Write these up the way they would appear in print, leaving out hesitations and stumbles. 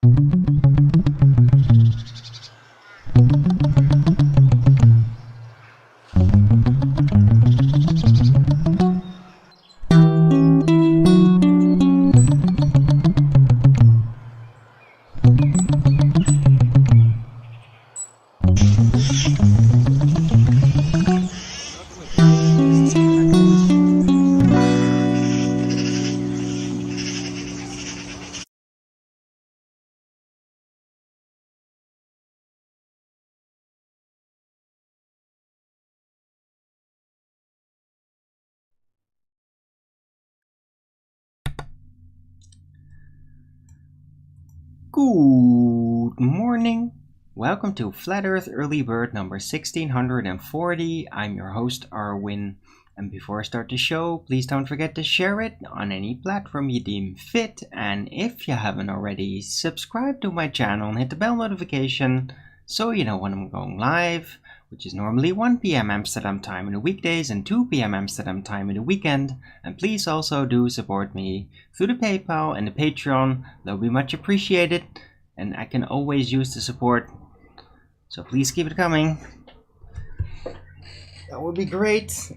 Good morning. Welcome to Flat Earth Early Bird number 1640. I'm your host, Arwin. And before I start the show, please don't forget to share it on any platform you deem fit. And if you haven't already, subscribe to my channel and hit the bell notification so you know when I'm going live, which is normally 1 p.m. Amsterdam time in the weekdays and 2 p.m. Amsterdam time in the weekend. And please also do support me through the PayPal and the Patreon. That would be much appreciated, and I can always use the support, so please keep it coming. That would be great.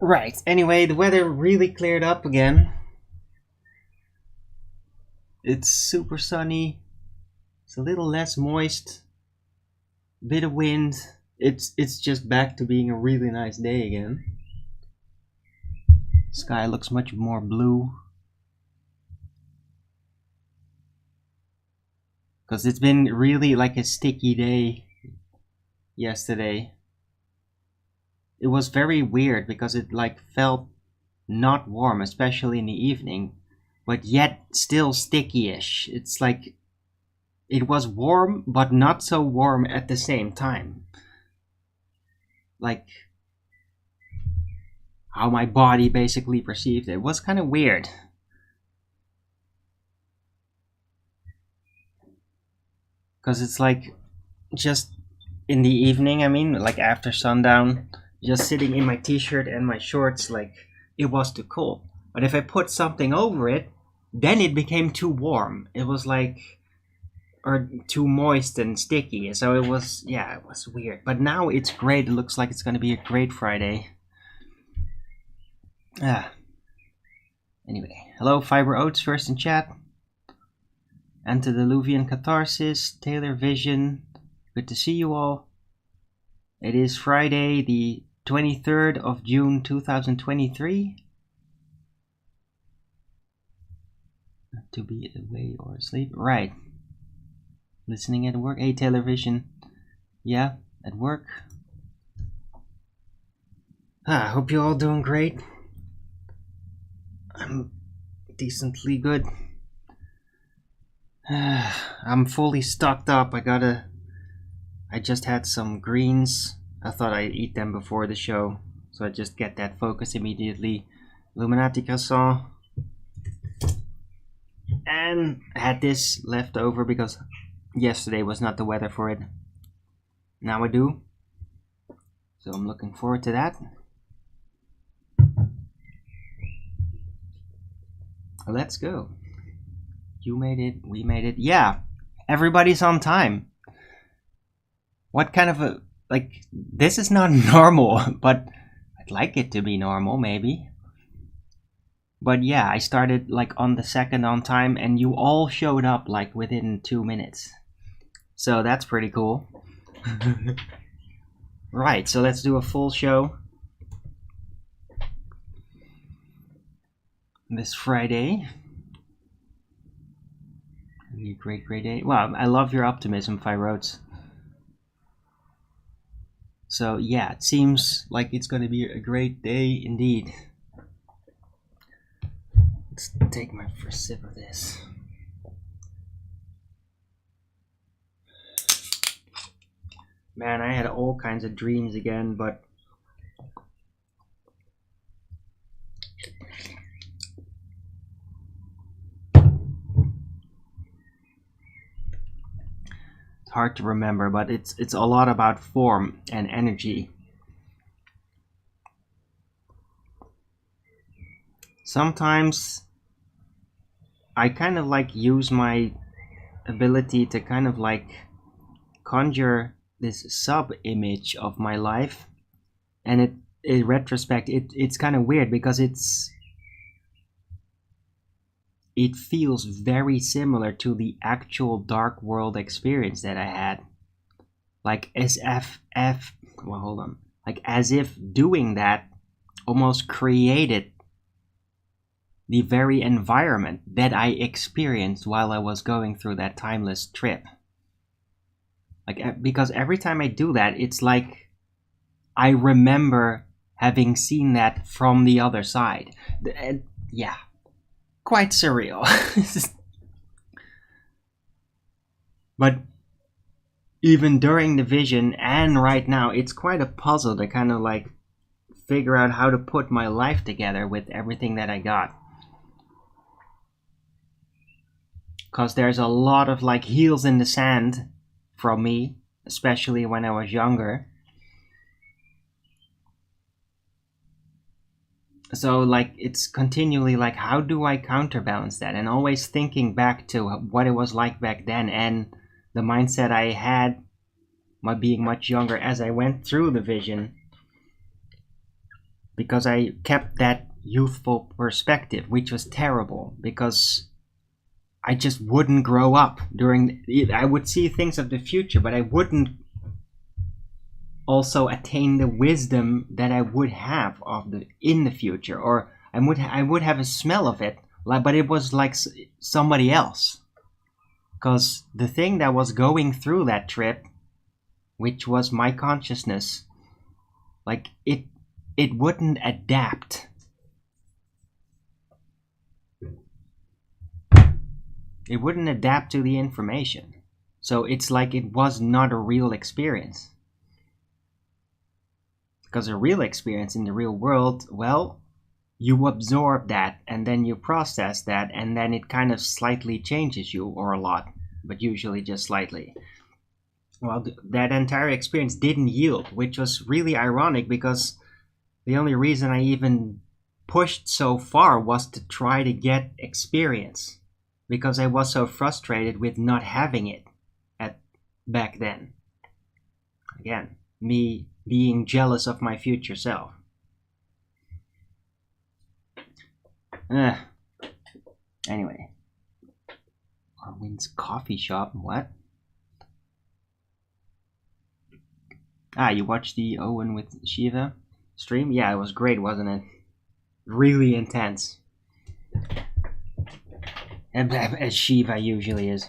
Right, anyway, the weather really cleared up again. It's super sunny. It's a little less moist. Bit of wind. It's just back to being a really nice day again. Sky looks much more blue. Because it's been really like a sticky day yesterday. It was very weird because it like felt not warm, especially in the evening, but yet still sticky-ish. It's like it was warm, but not so warm at the same time. Like how my body basically perceived it. It was kind of weird. Because it's like just in the evening, I mean, like after sundown, just sitting in my t-shirt and my shorts, like it was too cold. But if I put something over it, then it became too warm. It was like, or too moist and sticky. So it was, yeah, it was weird. But now it's great. It looks like it's going to be a great Friday. Anyway, hello Fiber Oats first in chat. Antediluvian Catharsis, Taylor Vision. Good to see you all. It is Friday, the 23rd of June 2023. Not to be away or asleep. Right. Listening at work. Hey, television. Yeah, at work. I hope you're all doing great. I'm decently good. I'm fully stocked up. I just had some greens. I thought I'd eat them before the show, so I just get that focus immediately. Illuminati croissant. And I had this left over because yesterday was not the weather for it. Now I do. So I'm looking forward to that. Let's go. You made it. We made it. Yeah. Everybody's on time. What kind of a... Like, this is not normal, but I'd like it to be normal, maybe. But yeah, I started like on the second on time, and you all showed up like within 2 minutes. So that's pretty cool. Right, so let's do a full show this Friday. It'll be a great, great day. Wow, I love your optimism, Firotes. So yeah, it seems like it's going to be a great day indeed. Let's take my first sip of this. Man, I had all kinds of dreams again, but it's hard to remember, but it's a lot about form and energy. Sometimes I kind of like use my ability to kind of like conjure this sub image of my life, and in retrospect it's kind of weird because it feels very similar to the actual dark world experience that I had, like as if doing that almost created the very environment that I experienced while I was going through that timeless trip. Like, because every time I do that, it's like I remember having seen that from the other side. And yeah, quite surreal. But even during the vision and right now, it's quite a puzzle to kind of like figure out how to put my life together with everything that I got. Because there's a lot of like heels in the sand from me, especially when I was younger. So like it's continually like, how do I counterbalance that? And always thinking back to what it was like back then and the mindset I had by being much younger as I went through the vision. Because I kept that youthful perspective, which was terrible because I just wouldn't grow up I would see things of the future, but I wouldn't also attain the wisdom that I would have in the future, or I would have a smell of it, but it was like somebody else. Because the thing that was going through that trip, which was my consciousness, like it wouldn't adapt. It wouldn't adapt to the information. So it's like it was not a real experience. Because a real experience in the real world, well, you absorb that and then you process that and then it kind of slightly changes you, or a lot, but usually just slightly. Well, that entire experience didn't yield, which was really ironic because the only reason I even pushed so far was to try to get experience. Because I was so frustrated with not having it back then. Again, me being jealous of my future self. Anyway. Arwin's coffee shop, what? You watched the Owen with Shiva stream? Yeah, it was great, wasn't it? Really intense. As Shiva usually is.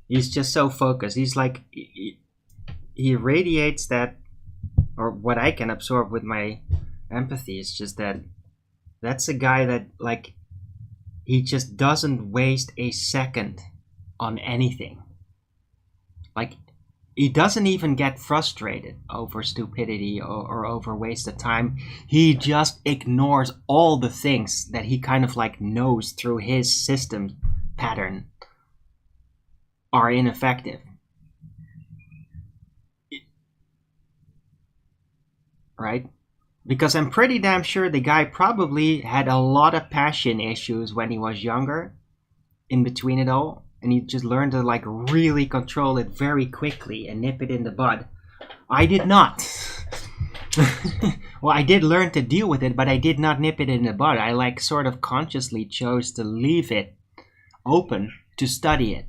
He's just so focused. He's like, he radiates that, or what I can absorb with my empathy is just that's a guy that, like, he just doesn't waste a second on anything. Like, he doesn't even get frustrated over stupidity or over wasted time. He just ignores all the things that he kind of like knows through his system pattern are ineffective. Right? Because I'm pretty damn sure the guy probably had a lot of passion issues when he was younger, in between it all. And he just learned to like really control it very quickly and nip it in the bud. I did not. Well, I did learn to deal with it, but I did not nip it in the bud. I like sort of consciously chose to leave it open to study it.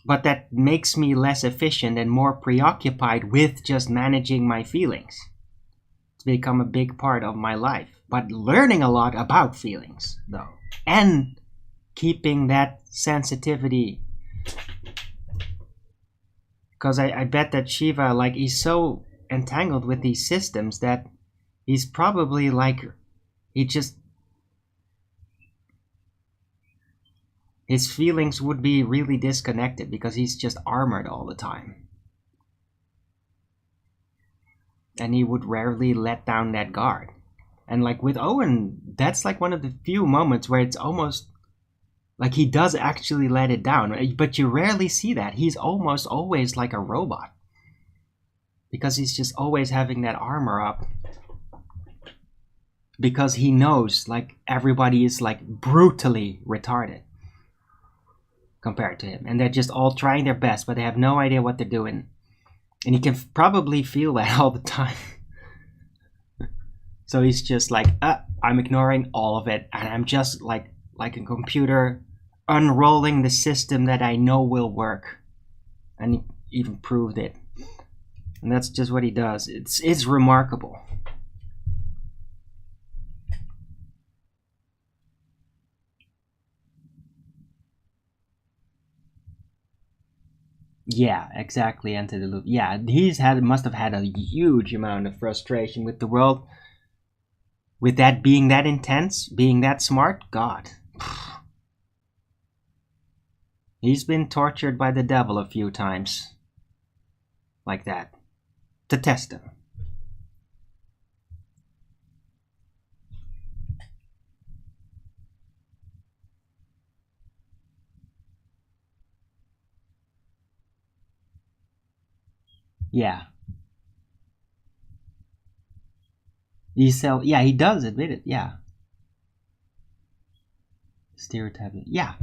But that makes me less efficient and more preoccupied with just managing my feelings. It's become a big part of my life. But learning a lot about feelings, though. And keeping that sensitivity, because I bet that Shiva, like, he's so entangled with these systems that he's probably like, his feelings would be really disconnected because he's just armored all the time, and he would rarely let down that guard. And like with Owen, that's like one of the few moments where it's almost like he does actually let it down, but you rarely see that. He's almost always like a robot because he's just always having that armor up. because he knows like everybody is like brutally retarded compared to him, and they're just all trying their best, but they have no idea what they're doing, and he can probably feel that all the time. So he's just like, I'm ignoring all of it, and I'm just like a computer unrolling the system that I know will work. And he even proved it. And that's just what he does. It's remarkable. Yeah, exactly. Enter the loop. Yeah, must have had a huge amount of frustration with the world. With that being that intense, being that smart, God. He's been tortured by the devil a few times. Like that. To test him. Yeah. Yeah, he does admit it, yeah. Stereotyping. Yeah.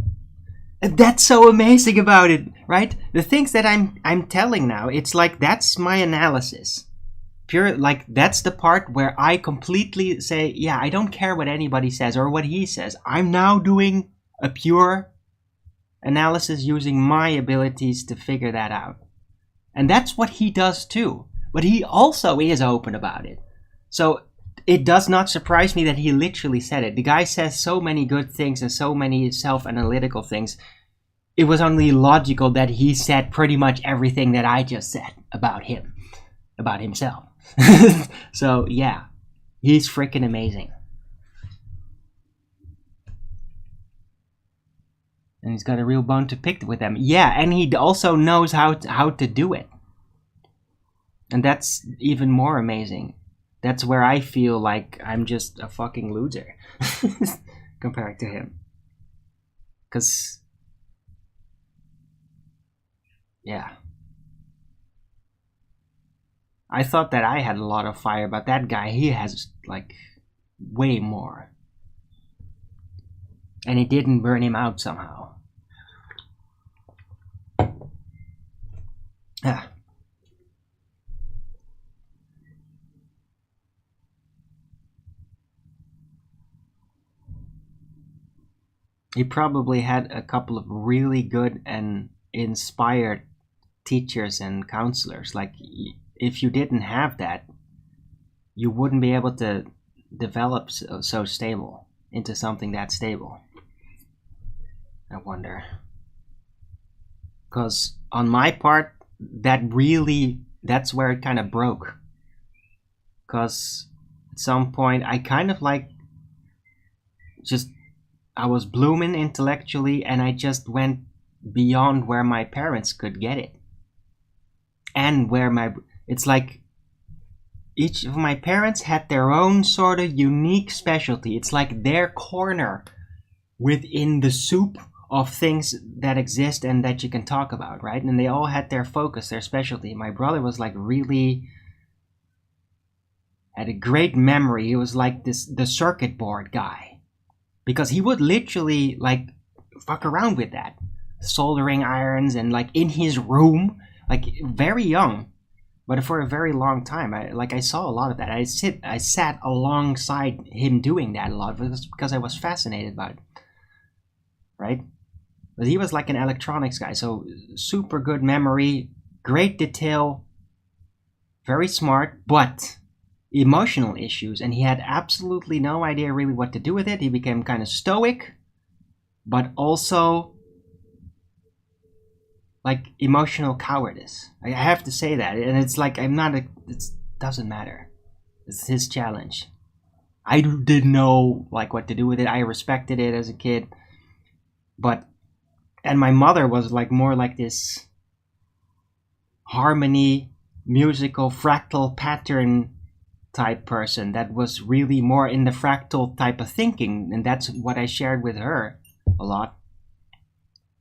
That's so amazing about it, right? The things that I'm telling now, it's like that's my analysis. Pure, like that's the part where I completely say, yeah, I don't care what anybody says or what he says. I'm now doing a pure analysis using my abilities to figure that out. And that's what he does too. But he also is open about it. So it does not surprise me that he literally said it. The guy says so many good things and so many self-analytical things. It was only logical that he said pretty much everything that I just said about him, about himself. So yeah, he's freaking amazing. And he's got a real bone to pick with them. Yeah, and he also knows how to do it. And that's even more amazing. That's where I feel like I'm just a fucking loser compared to him. Because, yeah. I thought that I had a lot of fire, but that guy, he has, like, way more. And it didn't burn him out somehow. Ah. He probably had a couple of really good and inspired teachers and counselors. Like, if you didn't have that, you wouldn't be able to develop so stable into something that stable. I wonder. Because on my part, that's where it kind of broke. Because at some point, I kind of like I was blooming intellectually, and I just went beyond where my parents could get it. And it's like each of my parents had their own sort of unique specialty. It's like their corner within the soup of things that exist and that you can talk about, right? And they all had their focus, their specialty. My brother was like really had a great memory. He was like the circuit board guy, because he would literally like fuck around with that, soldering irons, and like in his room, like very young, but for a very long time. I saw a lot of that. I sat alongside him doing that a lot because I was fascinated by it, right? But he was like an electronics guy, so super good memory, great detail, very smart, but emotional issues, and he had absolutely no idea really what to do with it. He became kind of stoic, but also like emotional cowardice. I have to say that, and it's like it doesn't matter. It's his challenge. I didn't know like what to do with it. I respected it as a kid, and my mother was like more like this harmony, musical, fractal pattern type person that was really more in the fractal type of thinking, and that's what I shared with her a lot.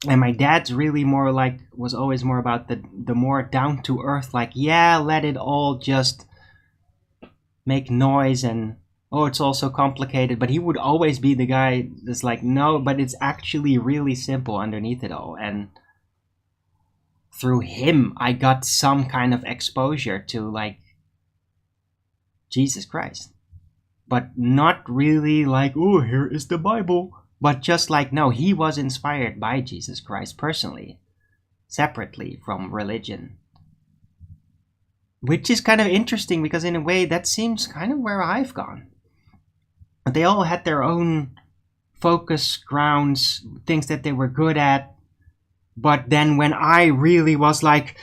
And my dad's really was always more about the more down to earth, like, yeah, let it all just make noise and oh, it's all so complicated, but he would always be the guy that's like, no, but it's actually really simple underneath it all. And through him, I got some kind of exposure to like Jesus Christ. But not really like, oh, here is the Bible. But just like, no, he was inspired by Jesus Christ personally, separately from religion. Which is kind of interesting because in a way that seems kind of where I've gone. They all had their own focus grounds, things that they were good at. But then when I really was like,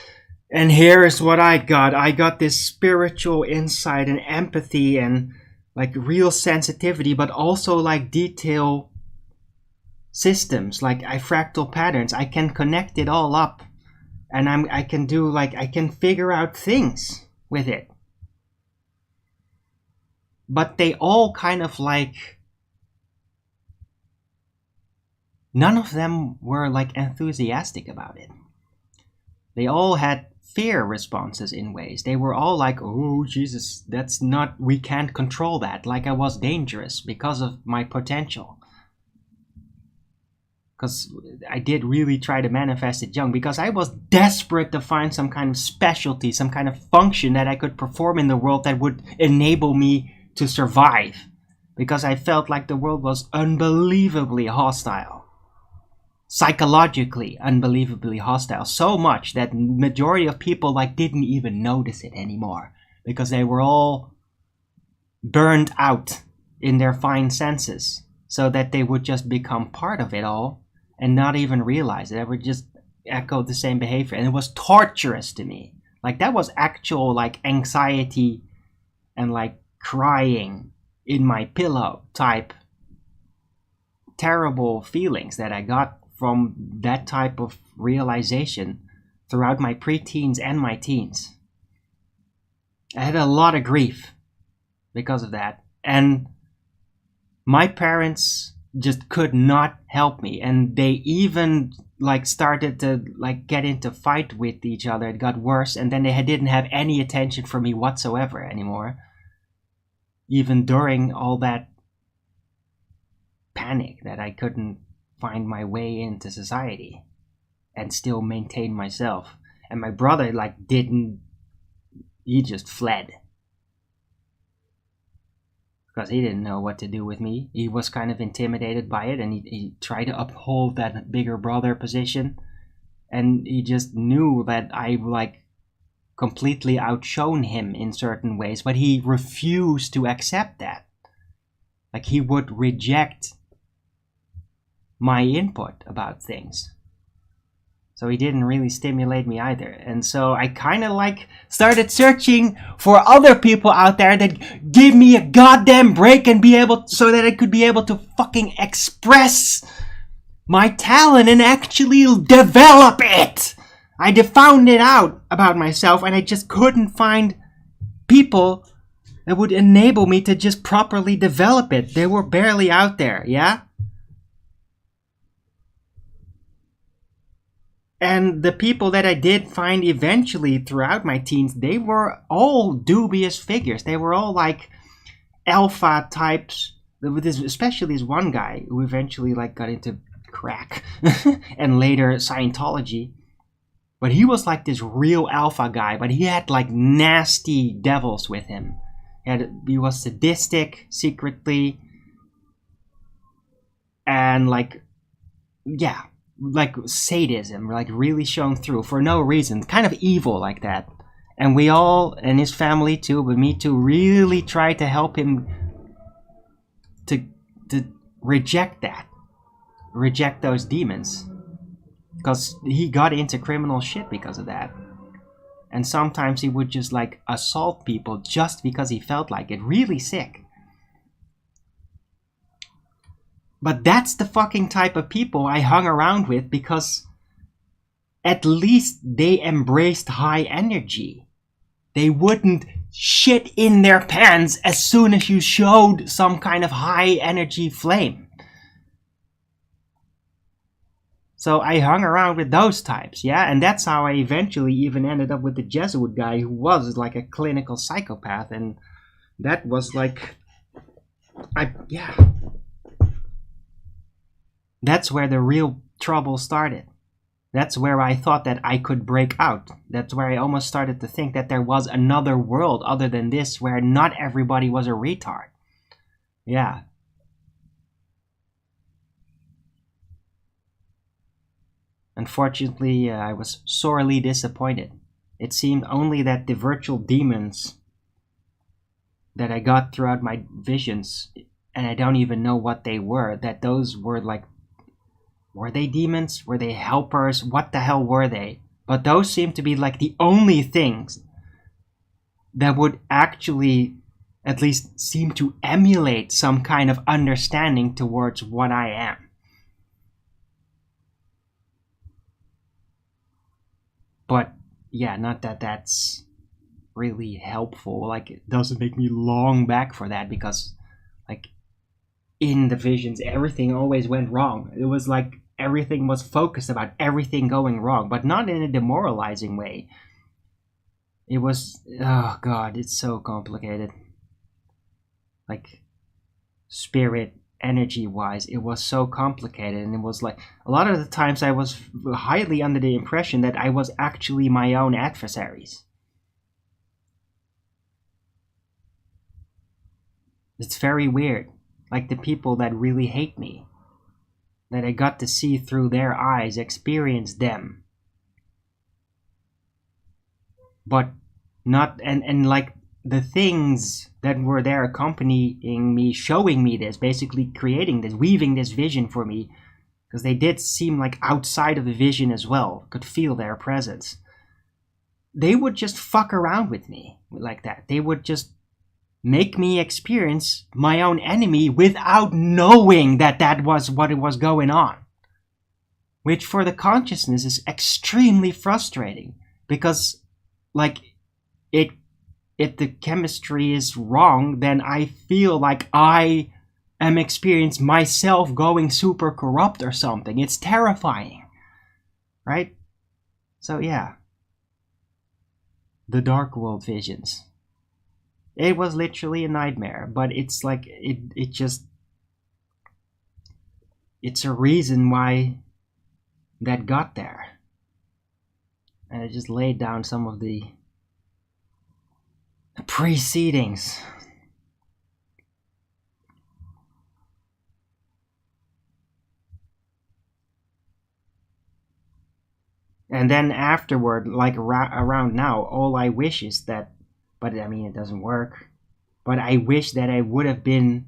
and here's what I got this spiritual insight and empathy and like real sensitivity, but also like detail systems, like fractal patterns. I can connect it all up, and I can figure out things with it. But they all kind of like, none of them were like enthusiastic about it. They all had fear responses in ways. They were all like, oh, Jesus, that's not, we can't control that. Like I was dangerous because of my potential. Because I did really try to manifest it young, because I was desperate to find some kind of specialty, some kind of function that I could perform in the world that would enable me to survive. Because I felt like the world was unbelievably hostile. Psychologically unbelievably hostile, so much that majority of people like didn't even notice it anymore, because they were all burned out in their fine senses, so that they would just become part of it all and not even realize it. They would just echo the same behavior, and it was torturous to me. Like that was actual like anxiety and like crying in my pillow type terrible feelings that I got from that type of realization throughout my preteens and my teens. I had a lot of grief because of that. And my parents just could not help me. And they even like started to like get into fight with each other. It got worse. And then they didn't have any attention for me whatsoever anymore. Even during all that panic that I couldn't find my way into society and still maintain myself. And my brother he just fled because he didn't know what to do with me. He was kind of intimidated by it, and he tried to uphold that bigger brother position, and he just knew that I like completely outshone him in certain ways, but he refused to accept that. Like he would reject my input about things. So he didn't really stimulate me either. And so I kind of like started searching for other people out there that give me a goddamn break and so that I could be able to fucking express my talent and actually develop it. I found it out about myself, and I just couldn't find people that would enable me to just properly develop it. They were barely out there, yeah? And the people that I did find eventually throughout my teens, they were all dubious figures. They were all like alpha types. Especially this one guy who eventually like got into crack and later Scientology. But he was like this real alpha guy, but he had like nasty devils with him. He was sadistic secretly. And like, yeah, like sadism, like really shown through for no reason, kind of evil like that. And we all, and his family too, but me too, really tried to help him to reject those demons, because he got into criminal shit because of that. And sometimes he would just like assault people just because he felt like it. Really sick. But that's the fucking type of people I hung around with, because at least they embraced high energy. They wouldn't shit in their pants as soon as you showed some kind of high energy flame. So I hung around with those types, yeah? And that's how I eventually even ended up with the Jesuit guy who was like a clinical psychopath. And that was like Yeah. That's where the real trouble started. That's where I thought that I could break out. That's where I almost started to think that there was another world other than this where not everybody was a retard. Yeah. Unfortunately, I was sorely disappointed. It seemed only that the virtual demons that I got throughout my visions, and I don't even know what they were, that those were like, were they demons? Were they helpers? What the hell were they? But those seemed to be like the only things that would actually at least seem to emulate some kind of understanding towards what I am. But yeah, not that that's really helpful. Like, it doesn't make me long back for that, because like in the visions everything always went wrong. It was like everything was focused about everything going wrong, but not in a demoralizing way. It was, oh god, it's so complicated. Like, spirit energy wise, it was so complicated, and it was like a lot of the times I was highly under the impression that I was actually my own adversaries. It's very weird. Like, the people that really hate me, that I got to see through their eyes, experience them, but not, and like the things that were there accompanying me, showing me this, basically creating this, weaving this vision for me, because they did seem like outside of the vision as well, could feel their presence. They would just fuck around with me like that. They would just make me experience my own enemy without knowing that that was what it was going on. Which for the consciousness is extremely frustrating, because like it if the chemistry is wrong, then I feel like I am experiencing myself going super corrupt or something. It's terrifying, right? So yeah, the Dark World visions. It was literally a nightmare, but it's like it just, it's a reason why that got there. And I just laid down some of the precedings. And then afterward, like around now, all I wish is that, but I mean, it doesn't work. But I wish that I would have been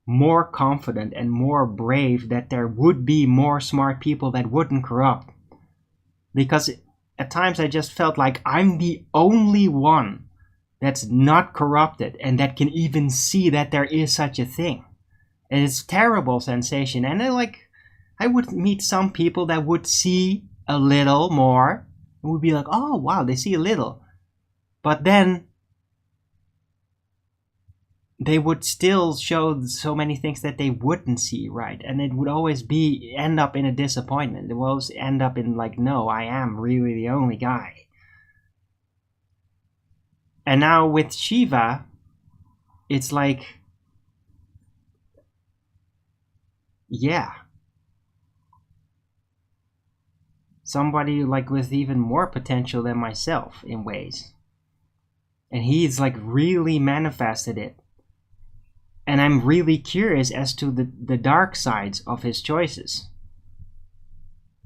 more confident and more brave, that there would be more smart people that wouldn't corrupt. Because at times I just felt like I'm the only one that's not corrupted and that can even see that there is such a thing. And it's a terrible sensation. And I would meet some people that would see a little more and would be like, oh wow, they see a little. But then they would still show so many things that they wouldn't see, right? And it would always end up in a disappointment. It would always end up in like, no, I am really the only guy. And now with Shiva, it's like, yeah, somebody like with even more potential than myself in ways. And he's like really manifested it. And I'm really curious as to the dark sides of his choices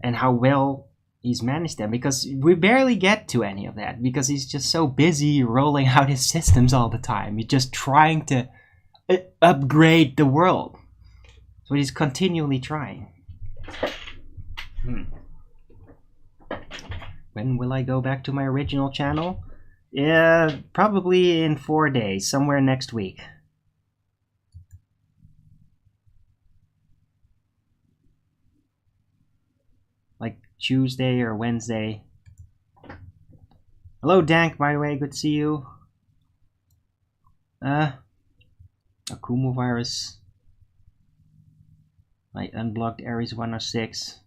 and how well he's managed them, because we barely get to any of that because he's just so busy rolling out his systems all the time. He's just trying to upgrade the world. So he's continually trying. When will I go back to my original channel? Yeah, probably in 4 days, somewhere next week. Like Tuesday or Wednesday. Hello, Dank, by the way, good to see you. Akumu virus. I unblocked Aries 106.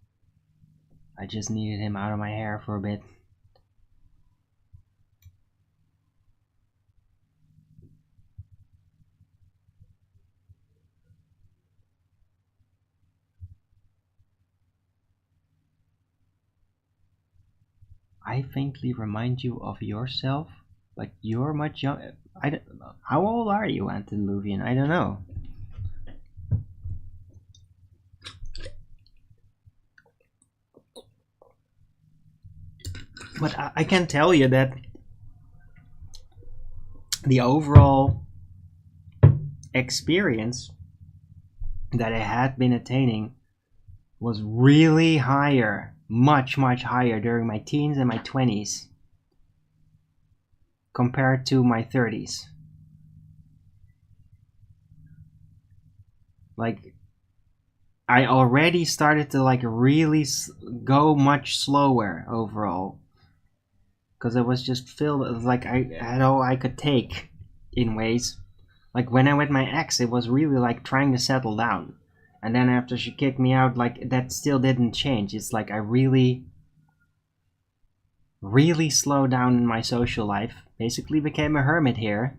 I just needed him out of my hair for a bit. I faintly remind you of yourself, but you're much young. I don't, how old are you, Antediluvian? I don't know. But I can tell you that the overall experience that I had been attaining was really higher, much higher during my teens and my 20s compared to my 30s. Like, I already started to like really go much slower overall, because I was just filled with, like, I had all I could take in ways. Like when I met my ex, it was really like trying to settle down, and then after she kicked me out, like that still didn't change. It's like I really slowed down in my social life, basically became a hermit here.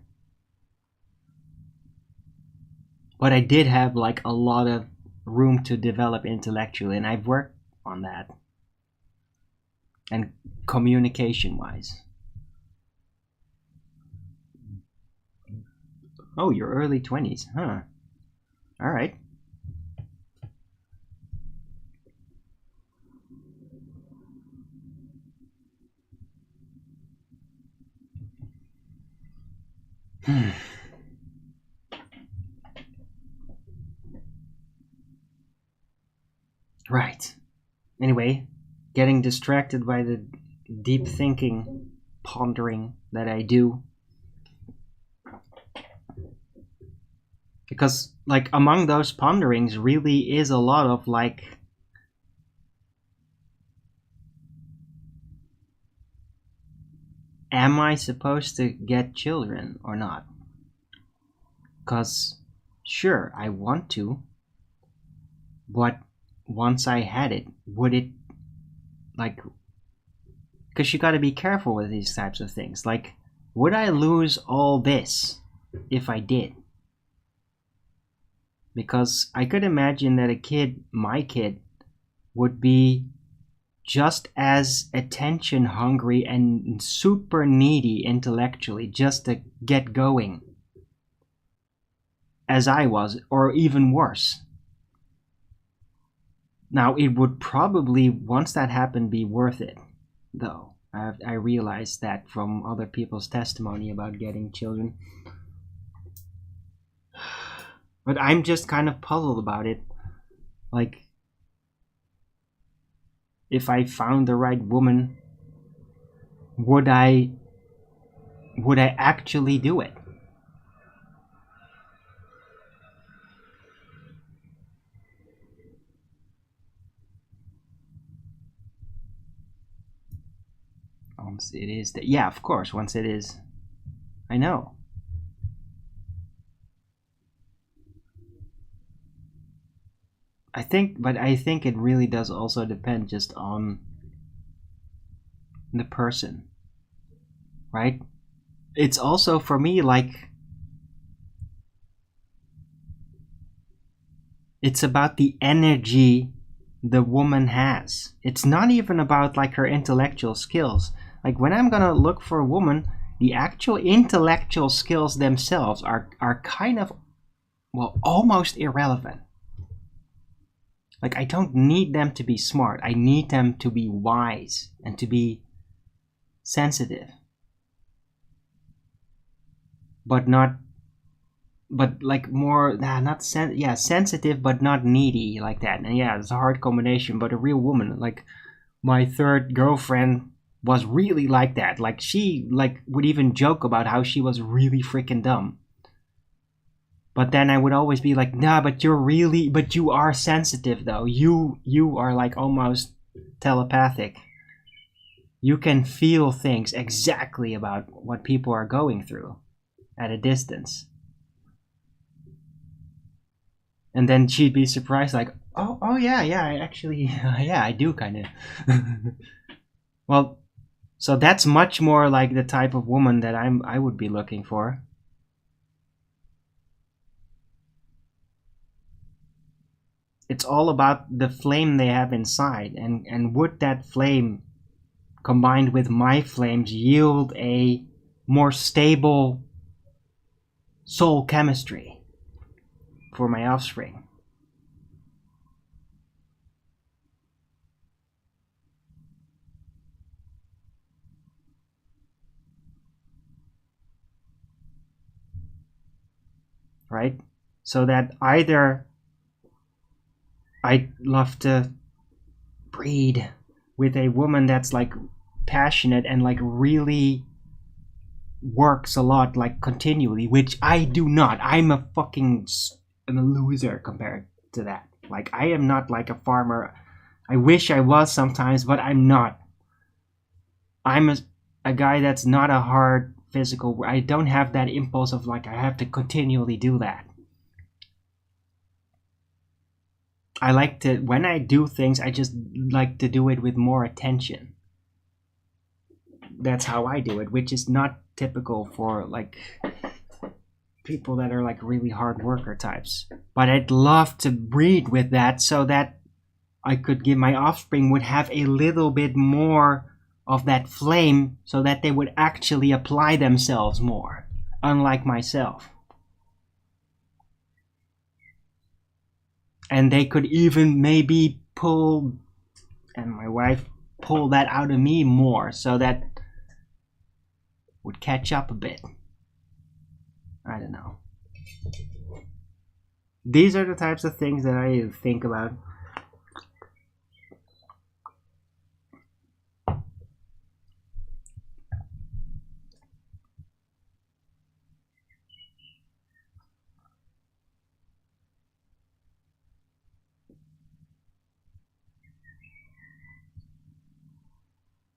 But I did have like a lot of room to develop intellectually, and I've worked on that. And communication wise. Oh, your early 20s, huh? Alright. Right. Anyway, getting distracted by the deep thinking, pondering that I do. Because, like, among those ponderings really is a lot of, like, am I supposed to get children or not? Because, sure, I want to, but once I had it, would it, like, because you gotta be careful with these types of things. Like, would I lose all this if I did? Because I could imagine that a kid, my kid, would be just as attention hungry and super needy intellectually just to get going as I was, or even worse. Now, it would probably, once that happened, be worth it, though. I realized that from other people's testimony about getting children. But I'm just kind of puzzled about it. Like, if I found the right woman, would I actually do it? Once it is that, yeah, of course, once it is, I know. I think it really does also depend just on the person, right? It's also for me like it's about the energy the woman has. It's not even about like her intellectual skills. Like when I'm gonna look for a woman, the actual intellectual skills themselves are kind of, well, almost irrelevant. Like, I don't need them to be smart. I need them to be wise and to be sensitive. But not, but like more, sensitive but not needy like that. And yeah, it's a hard combination, but a real woman. Like, my third girlfriend was really like that. Like, she, like, would even joke about how she was really freaking dumb. But then I would always be like, nah, but you are sensitive though. You are like almost telepathic. You can feel things exactly about what people are going through at a distance. And then she'd be surprised, like, oh yeah, I actually, yeah, I do kind of. Well, so that's much more like the type of woman that I would be looking for. It's all about the flame they have inside, and would that flame combined with my flames yield a more stable soul chemistry for my offspring. Right? So that either I'd love to breed with a woman that's like passionate and like really works a lot, like continually, which I do not. I'm a loser compared to that. Like, I am not like a farmer. I wish I was sometimes, but I'm not. I'm a guy that's not a hard physical. I don't have that impulse of like I have to continually do that. I like to, when I do things, I just like to do it with more attention. That's how I do it, which is not typical for like people that are like really hard worker types. But I'd love to breed with that so that I could give my offspring would have a little bit more of that flame so that they would actually apply themselves more, unlike myself. And they could even maybe pull, and my wife pull that out of me more so that would catch up a bit. I don't know. These are the types of things that I think about.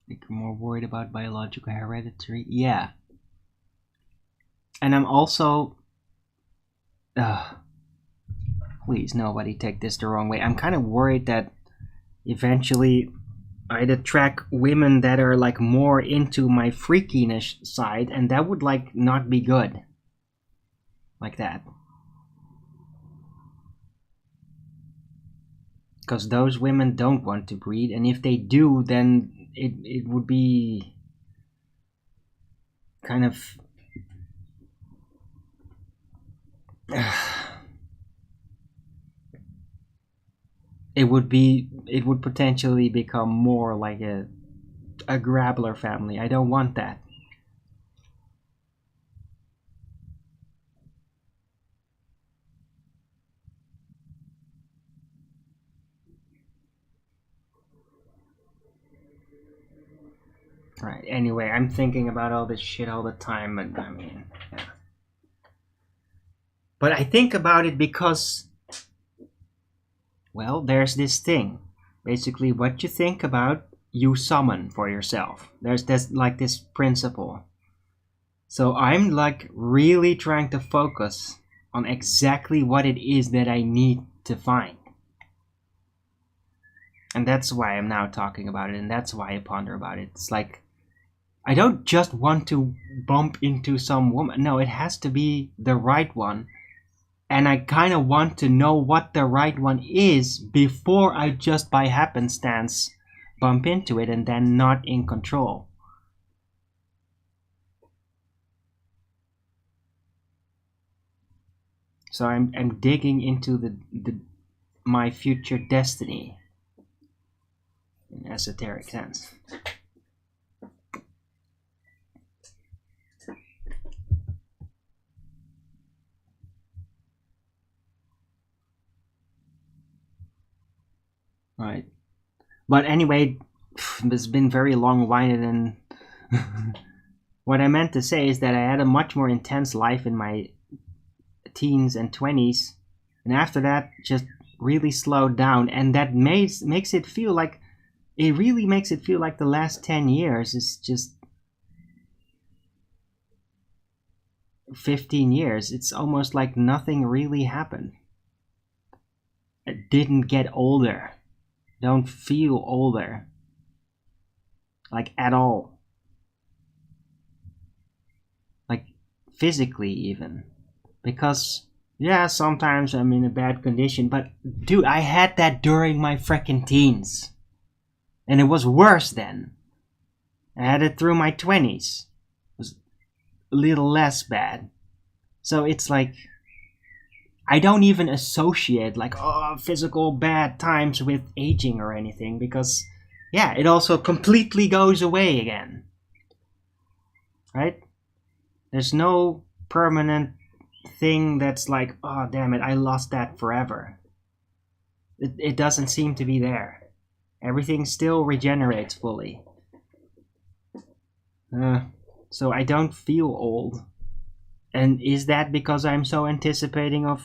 Like, more worried about biological hereditary? Yeah. And I'm also... please, nobody take this the wrong way. I'm kind of worried that eventually I'd attract women that are like more into my freakiness side, and that would like not be good. Like that. Because those women don't want to breed, and if they do, then it would be kind of it would potentially become more like a grabbler family. I don't want that. Right, anyway, I'm thinking about all this shit all the time, and I mean, yeah. But I think about it because, well, there's this thing. Basically, what you think about, you summon for yourself. There's like this principle. So I'm like really trying to focus on exactly what it is that I need to find. And that's why I'm now talking about it, and that's why I ponder about it. It's like, I don't just want to bump into some woman. No, it has to be the right one. And I kind of want to know what the right one is before I just by happenstance bump into it and then not in control. So I'm digging into my future destiny in esoteric sense. Right. But anyway, it's been very long-winded, and what I meant to say is that I had a much more intense life in my teens and 20s, and after that just really slowed down, and that makes it feel like, it really makes it feel like the last 10 years is just 15 years. It's almost like nothing really happened. It didn't get older. Don't feel older. Like, at all. Like, physically even. Because, yeah, sometimes I'm in a bad condition, but dude, I had that during my freaking teens. And it was worse then. I had it through my 20s. It was a little less bad. So it's like, I don't even associate like, physical bad times with aging or anything, because yeah, it also completely goes away again. Right? There's no permanent thing that's like, oh damn it, I lost that forever. It doesn't seem to be there. Everything still regenerates fully. So I don't feel old. And is that because I'm so anticipating of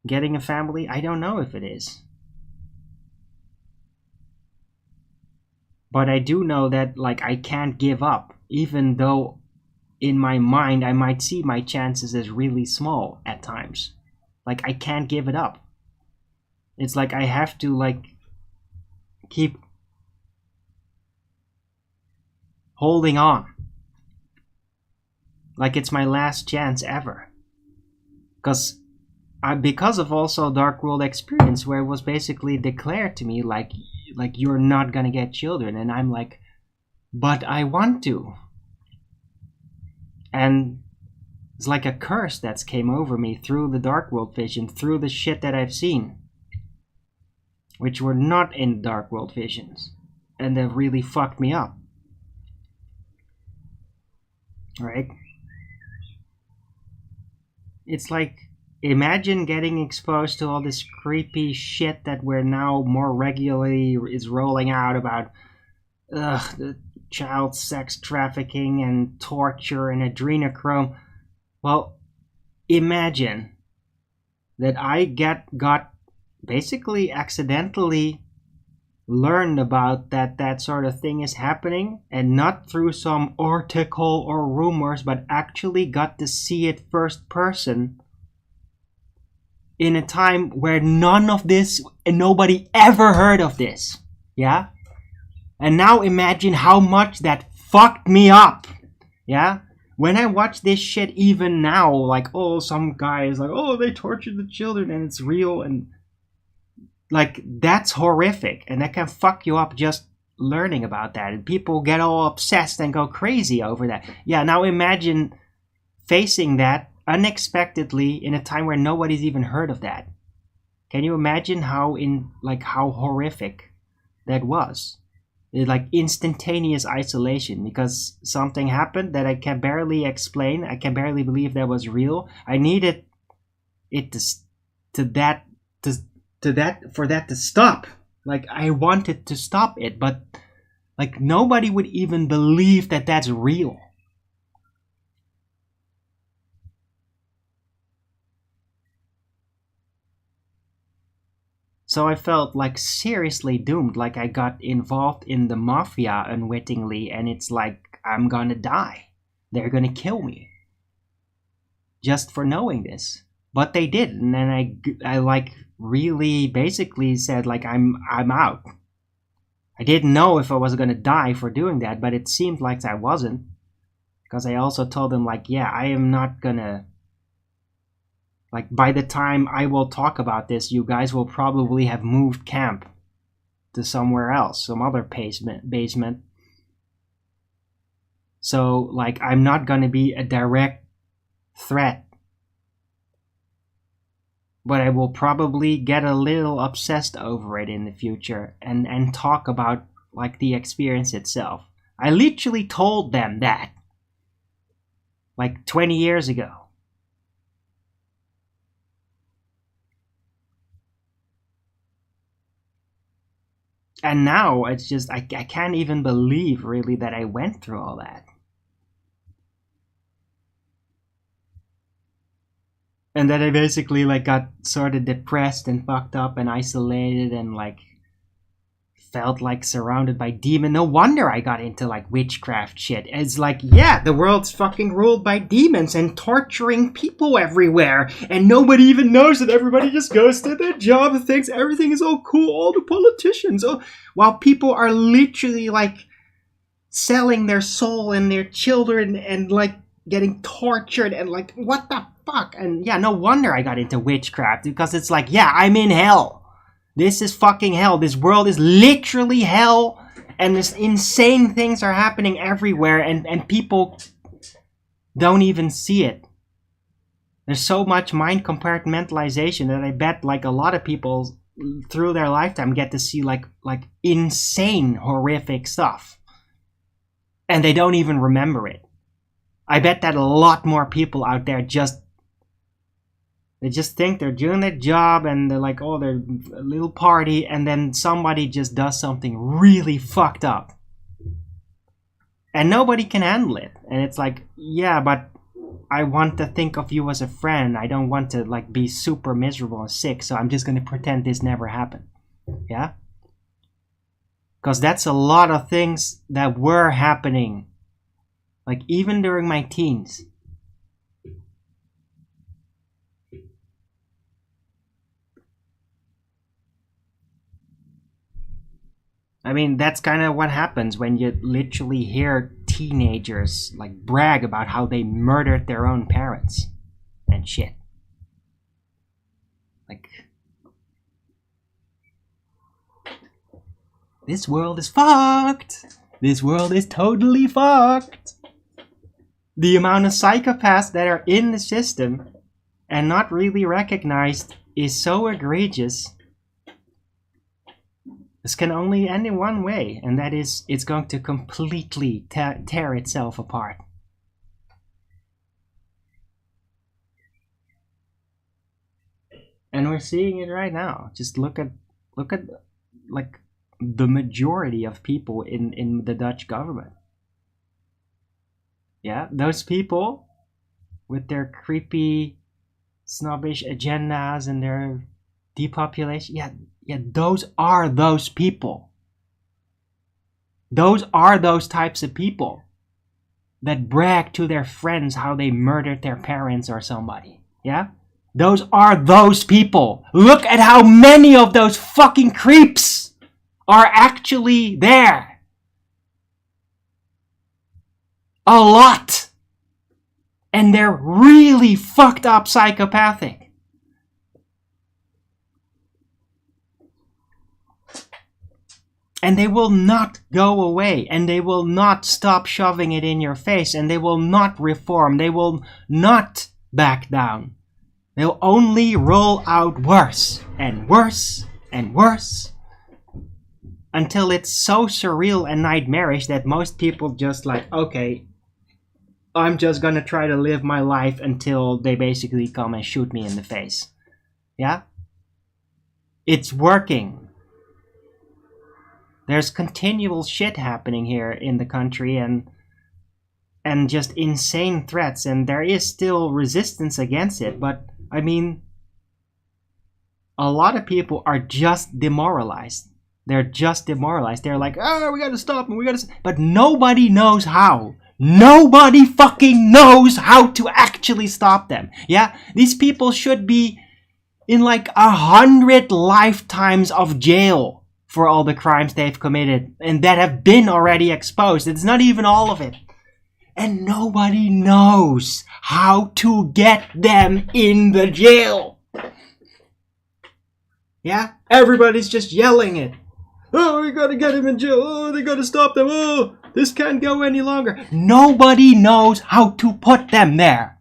getting a family? I don't know if it is. But I do know that like I can't give up, even though in my mind I might see my chances as really small at times. Like I can't give it up. It's like I have to like keep holding on. Like it's my last chance ever. Because of also Dark World experience, where it was basically declared to me like you're not gonna get children, and I'm like, but I want to. And it's like a curse that's came over me through the Dark World vision, through the shit that I've seen, which were not in Dark World visions, and that really fucked me up. Right? It's like, imagine getting exposed to all this creepy shit that we're now more regularly is rolling out about the child sex trafficking and torture and adrenochrome. Well, imagine that I got basically accidentally learned about that sort of thing is happening, and not through some article or rumors, but actually got to see it first person in a time where none of this and nobody ever heard of this. Yeah? And now imagine how much that fucked me up. Yeah? When I watch this shit even now, like, some guy is like, they tortured the children and it's real, and like, that's horrific, and that can fuck you up just learning about that, and people get all obsessed and go crazy over that. Yeah, now imagine facing that unexpectedly in a time where nobody's even heard of that. Can you imagine how horrific that was? It's like instantaneous isolation because something happened that I can barely explain. I can barely believe that was real. I needed it for that to stop. Like, I wanted to stop it, but like nobody would even believe that that's real. So I felt like seriously doomed, like I got involved in the mafia unwittingly, and it's like I'm gonna die. They're gonna kill me just for knowing this. But they didn't, and I like really basically said like I'm out. I didn't know if I was gonna die for doing that, but it seemed like I wasn't, because I also told them like, yeah, I am not gonna, like, by the time I will talk about this, you guys will probably have moved camp to somewhere else, some other basement. So like, I'm not gonna be a direct threat, but I will probably get a little obsessed over it in the future and talk about like the experience itself. I literally told them that like 20 years ago. And now it's just, I can't even believe really that I went through all that. And that I basically like got sort of depressed and fucked up and isolated and like felt like surrounded by demons. No wonder I got into like witchcraft shit. It's like, yeah, the world's fucking ruled by demons and torturing people everywhere, and nobody even knows it. Everybody just goes to their job and thinks everything is all cool. All the politicians, while people are literally like selling their soul and their children and like getting tortured and like, what the fuck? And yeah, no wonder I got into witchcraft, because it's like, yeah, I'm in hell. This is fucking hell. This world is literally hell. And this insane things are happening everywhere, and people don't even see it. There's so much mind compartmentalization that I bet like a lot of people through their lifetime get to see like insane, horrific stuff. And they don't even remember it. I bet that a lot more people out there they just think they're doing their job and they're like, oh, they're a little party, and then somebody just does something really fucked up. And nobody can handle it. And it's like, yeah, but I want to think of you as a friend. I don't want to like be super miserable and sick, so I'm just going to pretend this never happened. Yeah? Because that's a lot of things that were happening. Like even during my teens. I mean, that's kind of what happens when you literally hear teenagers like brag about how they murdered their own parents and shit. Like, this world is fucked. This world is totally fucked. The amount of psychopaths that are in the system and not really recognized is so egregious. This can only end in one way, and that is it's going to completely tear itself apart. And we're seeing it right now. Just look at like the majority of people in the Dutch government. Yeah, those people with their creepy, snobbish agendas and their depopulation. Yeah, those are those people. Those are those types of people that brag to their friends how they murdered their parents or somebody. Yeah? Those are those people. Look at how many of those fucking creeps are actually there. A lot. And they're really fucked up psychopathic. And they will not go away, and they will not stop shoving it in your face, and they will not reform, they will not back down. They'll only roll out worse, and worse, and worse, until it's so surreal and nightmarish that most people just like, okay, I'm just gonna try to live my life until they basically come and shoot me in the face. Yeah? It's working. There's continual shit happening here in the country and just insane threats, and there is still resistance against it, but I mean, a lot of people are just demoralized. They're just demoralized. They're like, oh, we gotta stop them, but nobody knows how. Nobody fucking knows how to actually stop them. Yeah? These people should be in like 100 lifetimes of jail for all the crimes they've committed and that have been already exposed. It's not even all of it. And nobody knows how to get them in the jail. Yeah? Everybody's just yelling it. Oh, we gotta get him in jail. Oh, they gotta stop them. Oh, this can't go any longer. Nobody knows how to put them there.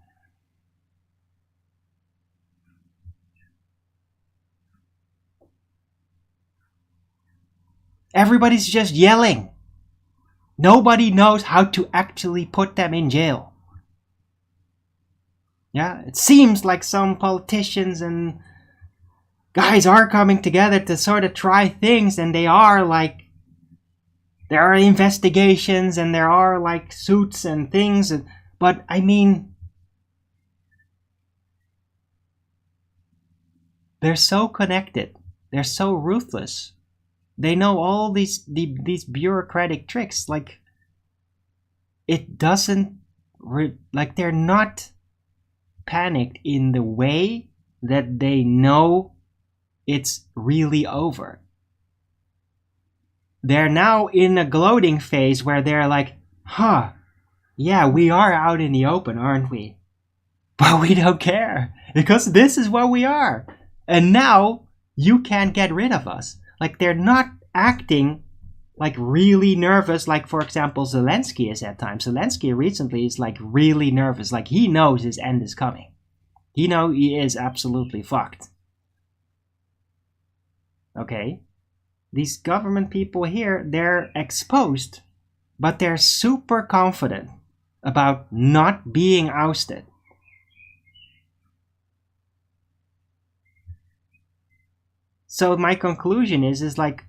Everybody's just yelling. Nobody knows how to actually put them in jail. Yeah, it seems like some politicians and guys are coming together to sort of try things, and they are like, there are investigations and there are like suits and things, but I mean, they're so connected. They're so ruthless. They know all these bureaucratic tricks. Like, it doesn't, like, they're not panicked in the way that they know it's really over. They're now in a gloating phase where they're like, huh, yeah, we are out in the open, aren't we? But we don't care, because this is what we are. And now you can't get rid of us. Like, they're not acting like really nervous, like for example Zelensky is at times. Zelensky recently is like really nervous, like he knows his end is coming. He knows he is absolutely fucked. Okay? These government people here, they're exposed, but they're super confident about not being ousted. So my conclusion is like,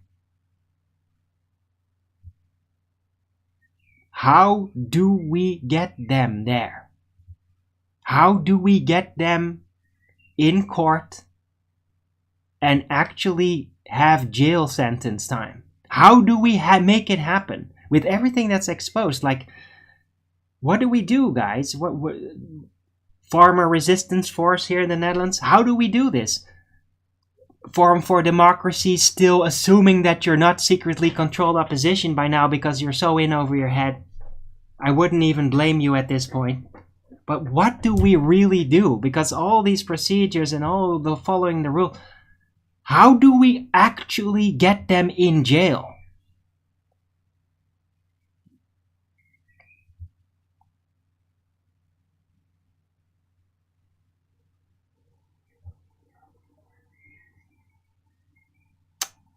how do we get them there? How do we get them in court and actually have jail sentence time? How do we make it happen with everything that's exposed? Like, what do we do, guys? What farmer resistance force here in the Netherlands? How do we do this? Forum for Democracy still assuming that you're not secretly controlled opposition by now because you're so in over your head. I wouldn't even blame you at this point. But what do we really do? Because all these procedures and all the following the rule, how do we actually get them in jail?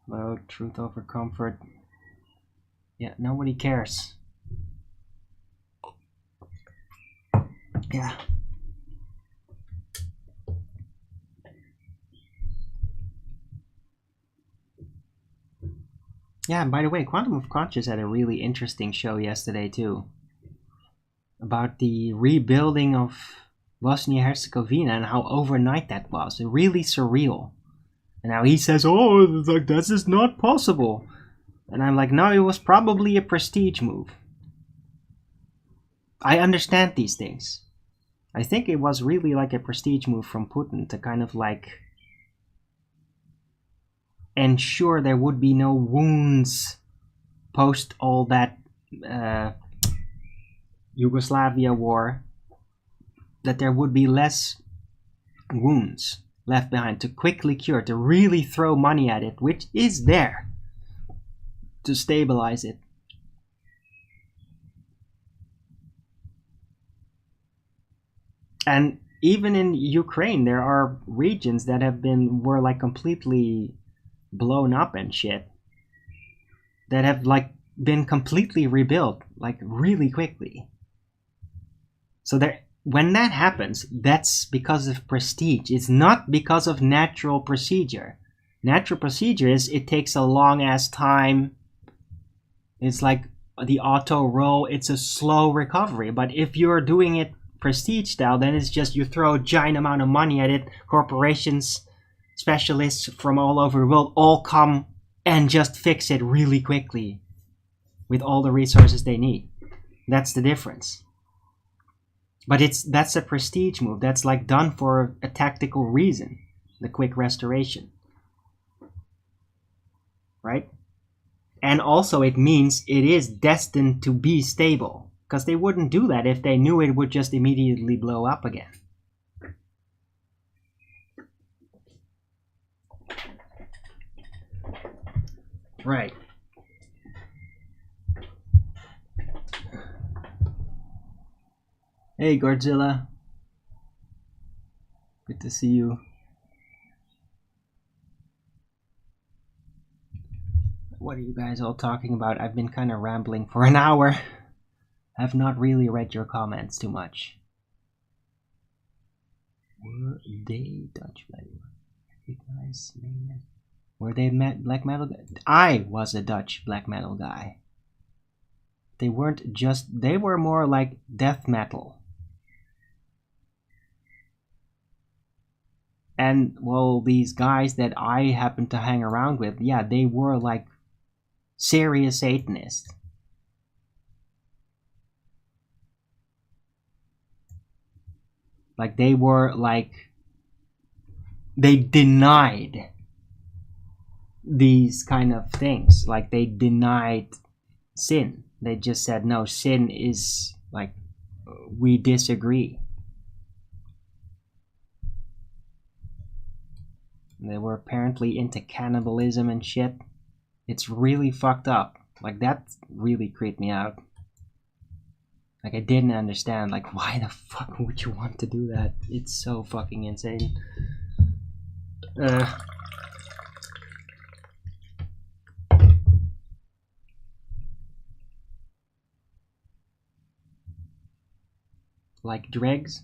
Well, truth over comfort. Yeah, nobody cares. Yeah. Yeah, and by the way, Quantum of Conscious had a really interesting show yesterday too. About the rebuilding of Bosnia-Herzegovina and how overnight that was. Really surreal. And now he says, oh, like this is not possible. And I'm like, no, it was probably a prestige move. I understand these things. I think it was really like a prestige move from Putin to kind of like ensure there would be no wounds post all that Yugoslavia war, that there would be less wounds left behind to quickly cure, to really throw money at it, which is there, to stabilize it. And even in Ukraine, there are regions that were like completely blown up and shit, that have like been completely rebuilt like really quickly. So when that happens, that's because of prestige. It's not because of natural procedure. Natural procedure is it takes a long ass time. It's like the auto roll. It's a slow recovery. But if you're doing it prestige style, then it's just you throw a giant amount of money at it. Corporations, specialists from all over the world all come and just fix it really quickly with all the resources they need. That's the difference. But that's a prestige move. That's like done for a tactical reason. The quick restoration. Right? And also it means it is destined to be stable. Because they wouldn't do that if they knew it would just immediately blow up again. Right. Hey, Godzilla. Good to see you. What are you guys all talking about? I've been kind of rambling for an hour. I've not really read your comments too much. Were they Dutch guys? Were they black metal? I was a Dutch black metal guy. They weren't just. They were more like death metal. And, well, these guys that I happened to hang around with, yeah, they were like serious Satanists. Like, they were like. They denied these kind of things. Like, they denied sin. They just said, no, sin is like, we disagree. They were apparently into cannibalism and shit. It's really fucked up. Like, that really creeped me out. Like, I didn't understand, like, why the fuck would you want to do that? It's so fucking insane. Like dregs?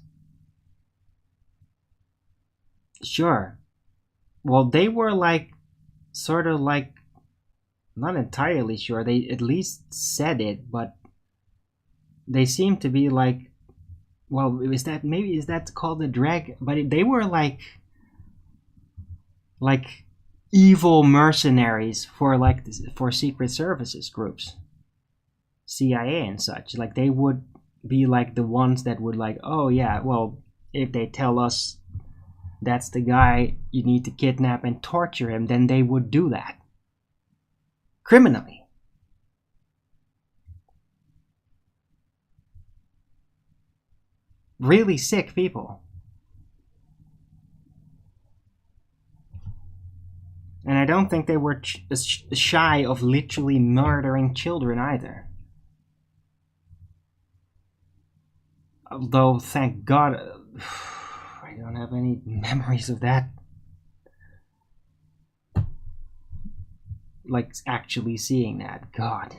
Sure. Well, they were like, sort of like, not entirely sure. They at least said it, but they seem to be like, well, is that called a drag? But they were like evil mercenaries for secret services groups, CIA and such. Like, they would be like the ones that would like, oh yeah, well, if they tell us that's the guy you need to kidnap and torture him, then they would do that criminally. Really sick people. And I don't think they were shy of literally murdering children either. Although, thank God, I don't have any memories of that. Like, actually seeing that. God.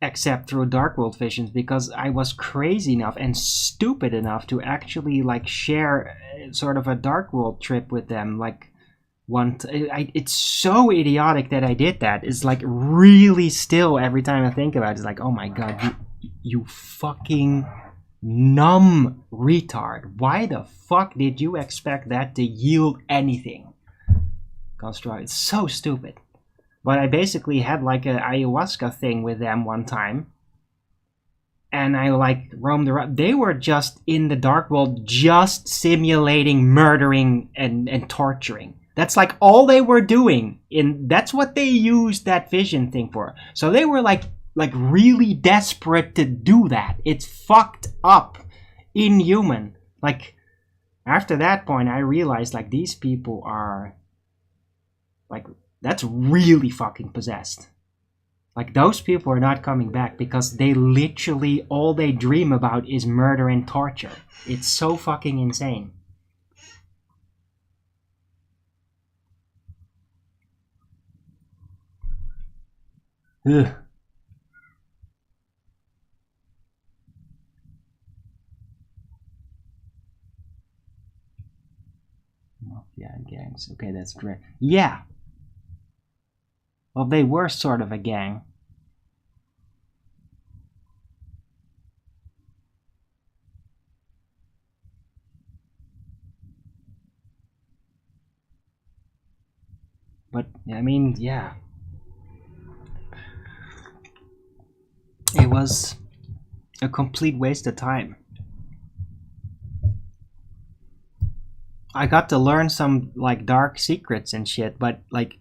Except through Dark World visions, because I was crazy enough and stupid enough to actually, like, share sort of a Dark World trip with them. Like, it's so idiotic that I did that. It's like really still every time I think about it. It's like, oh my God, you fucking numb retard. Why the fuck did you expect that to yield anything? It's so stupid. But I basically had like an ayahuasca thing with them one time. And I like roamed around. They were just in the dark world, just simulating murdering and torturing. That's like all they were doing. That's what they used that vision thing for. So they were like really desperate to do that. It's fucked up, inhuman. Like, after that point, I realized like these people are like, that's really fucking possessed. Like, those people are not coming back because they literally, all they dream about is murder and torture. It's so fucking insane. Ugh. Mafia gangs. Okay, that's great. Yeah. Well, they were sort of a gang. But, I mean, yeah. It was a complete waste of time. I got to learn some, like, dark secrets and shit, but, like,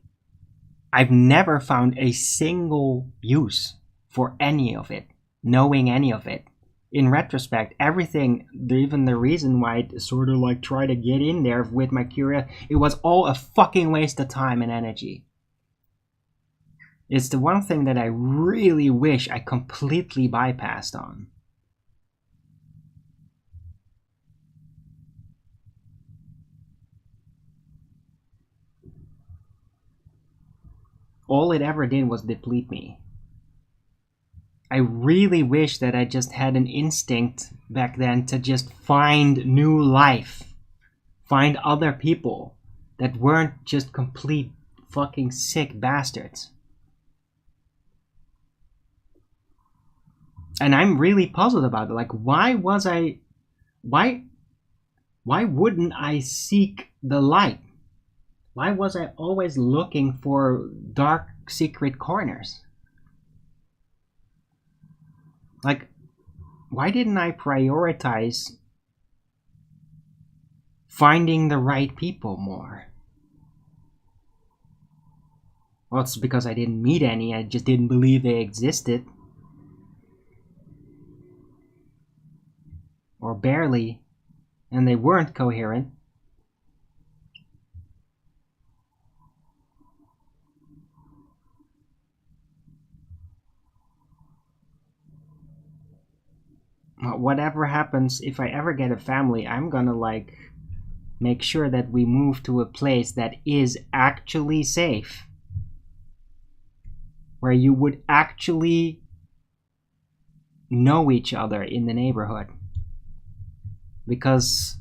I've never found a single use for any of it, knowing any of it. In retrospect, everything, even the reason why I sort of like try to get in there with my curiosity, it was all a fucking waste of time and energy. It's the one thing that I really wish I completely bypassed on. All it ever did was deplete me. I really wish that I just had an instinct back then to just find new life. Find other people that weren't just complete fucking sick bastards. And I'm really puzzled about it. Like, why wouldn't I seek the light? Why was I always looking for dark secret corners? Like, why didn't I prioritize finding the right people more? Well, it's because I didn't meet any. I just didn't believe they existed. Or barely. And they weren't coherent. whatever happens, if I ever get a family, I'm gonna like make sure that we move to a place that is actually safe, where you would actually know each other in the neighborhood. Because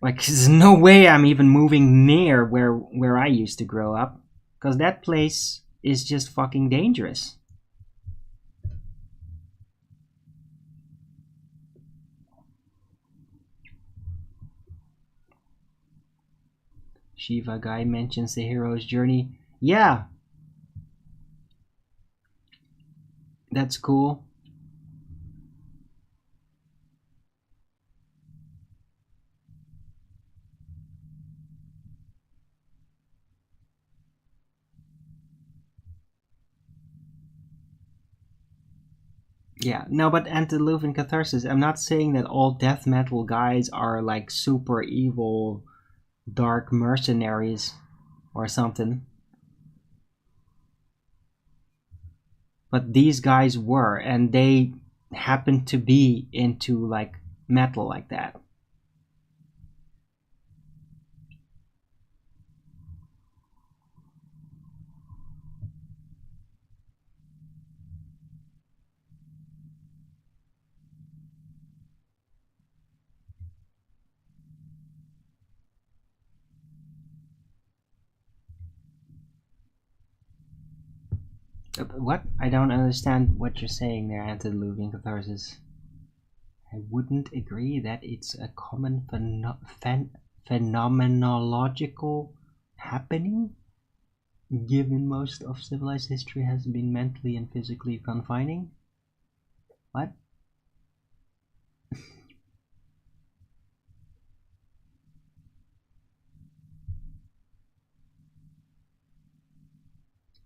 like there's no way I'm even moving near where I used to grow up, because that place is just fucking dangerous. Shiva guy mentions the hero's journey. Yeah, that's cool. Yeah, no, but Antediluvian Catharsis, I'm not saying that all death metal guys are like super evil, dark mercenaries or something. But these guys were, and they happened to be into like metal like that. What? I don't understand what you're saying there, Antediluvian Catharsis. I wouldn't agree that it's a common phenomenological happening, given most of civilized history has been mentally and physically confining. What?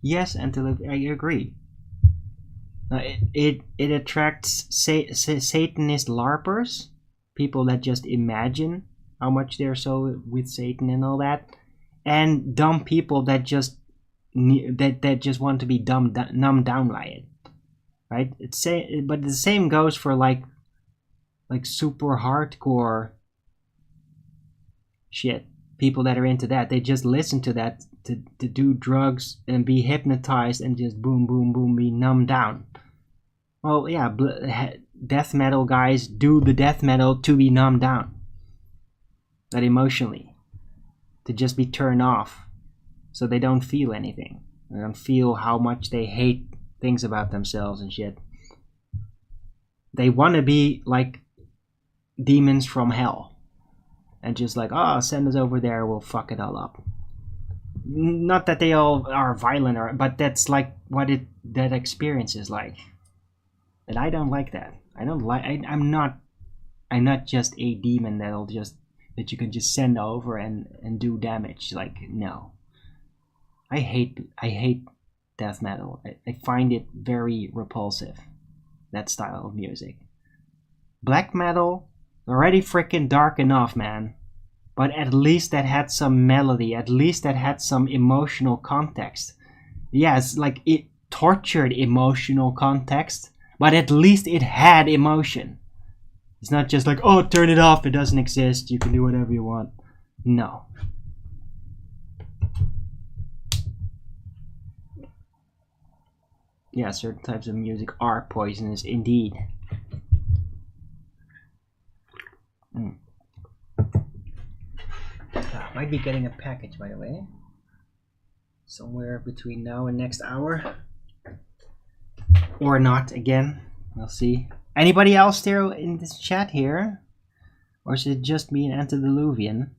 Yes, I agree. It attracts Satanist LARPers, people that just imagine how much they're so with Satan and all that, and dumb people that just want to be numbed down by it, right? But the same goes for like super hardcore shit. People that are into that, they just listen to that to do drugs and be hypnotized and just boom, boom, boom, be numbed down. Well, yeah, death metal guys do the death metal to be numbed down. That emotionally. To just be turned off. So they don't feel anything. They don't feel how much they hate things about themselves and shit. They want to be like demons from hell. And just like, oh, send us over there, we'll fuck it all up. Not that they all are violent, but that's like what that experience is like. And I don't like that. I don't like. I'm not just a demon that you can just send over and do damage. Like, no. I hate death metal. I find it very repulsive. That style of music. Black metal, already freaking dark enough, man. But at least that had some melody. At least that had some emotional context. Yes, like it tortured emotional context. But at least it had emotion. It's not just like, oh, turn it off, it doesn't exist, you can do whatever you want. No. Yeah, certain types of music are poisonous indeed. Might be getting a package, by the way. Somewhere between now and next hour. Or not, again. We'll see. Anybody else there in this chat here? Or is it just me and Antediluvian?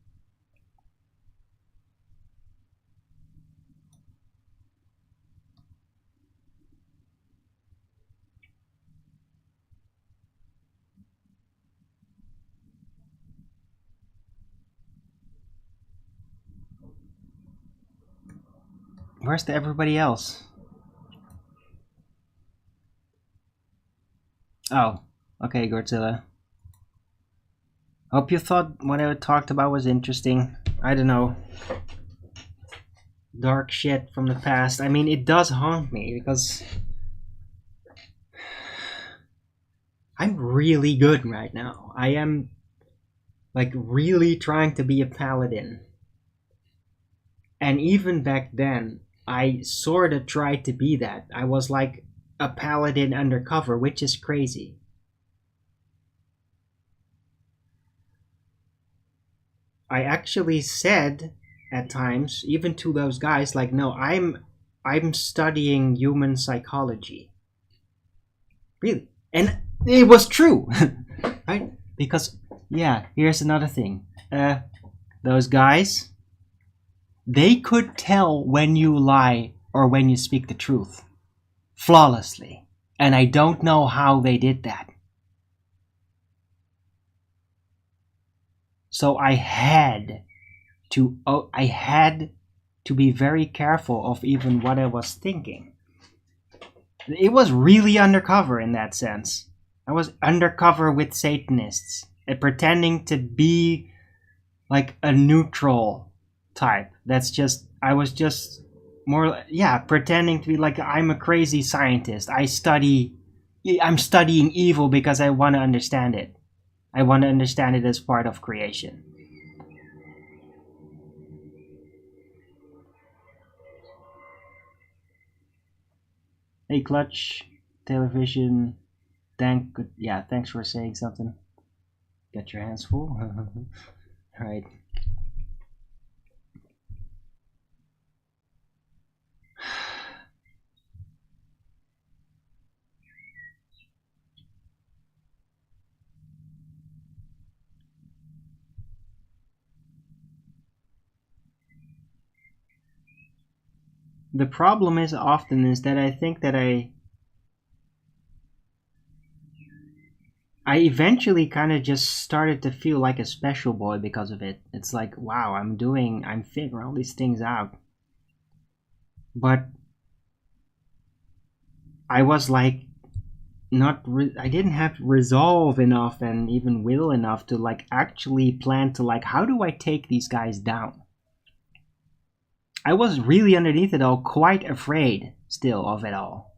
Where's everybody else? Oh, okay, Godzilla. Hope you thought what I talked about was interesting. I don't know. Dark shit from the past. I mean, it does haunt me because I'm really good right now. I am like really trying to be a paladin. And even back then, I sort of tried to be that. I was like a paladin undercover, which is crazy. I actually said at times, even to those guys, like, no, I'm studying human psychology. Really. And it was true. Right? Because yeah, here's another thing. Those guys, they could tell when you lie or when you speak the truth flawlessly. And I don't know how they did that. So I had to be very careful of even what I was thinking. It was really undercover in that sense. I was undercover with Satanists and pretending to be like a neutral type. I was just more, yeah, pretending to be like I'm a crazy scientist. I'm studying evil because I want to understand it. I want to understand it as part of creation. Hey, Clutch, television. Thanks for saying something. Got your hands full? Alright. The problem is often is that I think that I eventually kind of just started to feel like a special boy because of it. It's like, wow, I'm figuring all these things out. But I was like, I didn't have resolve enough and even will enough to like actually plan to like, how do I take these guys down? I was really underneath it all quite afraid still of it all.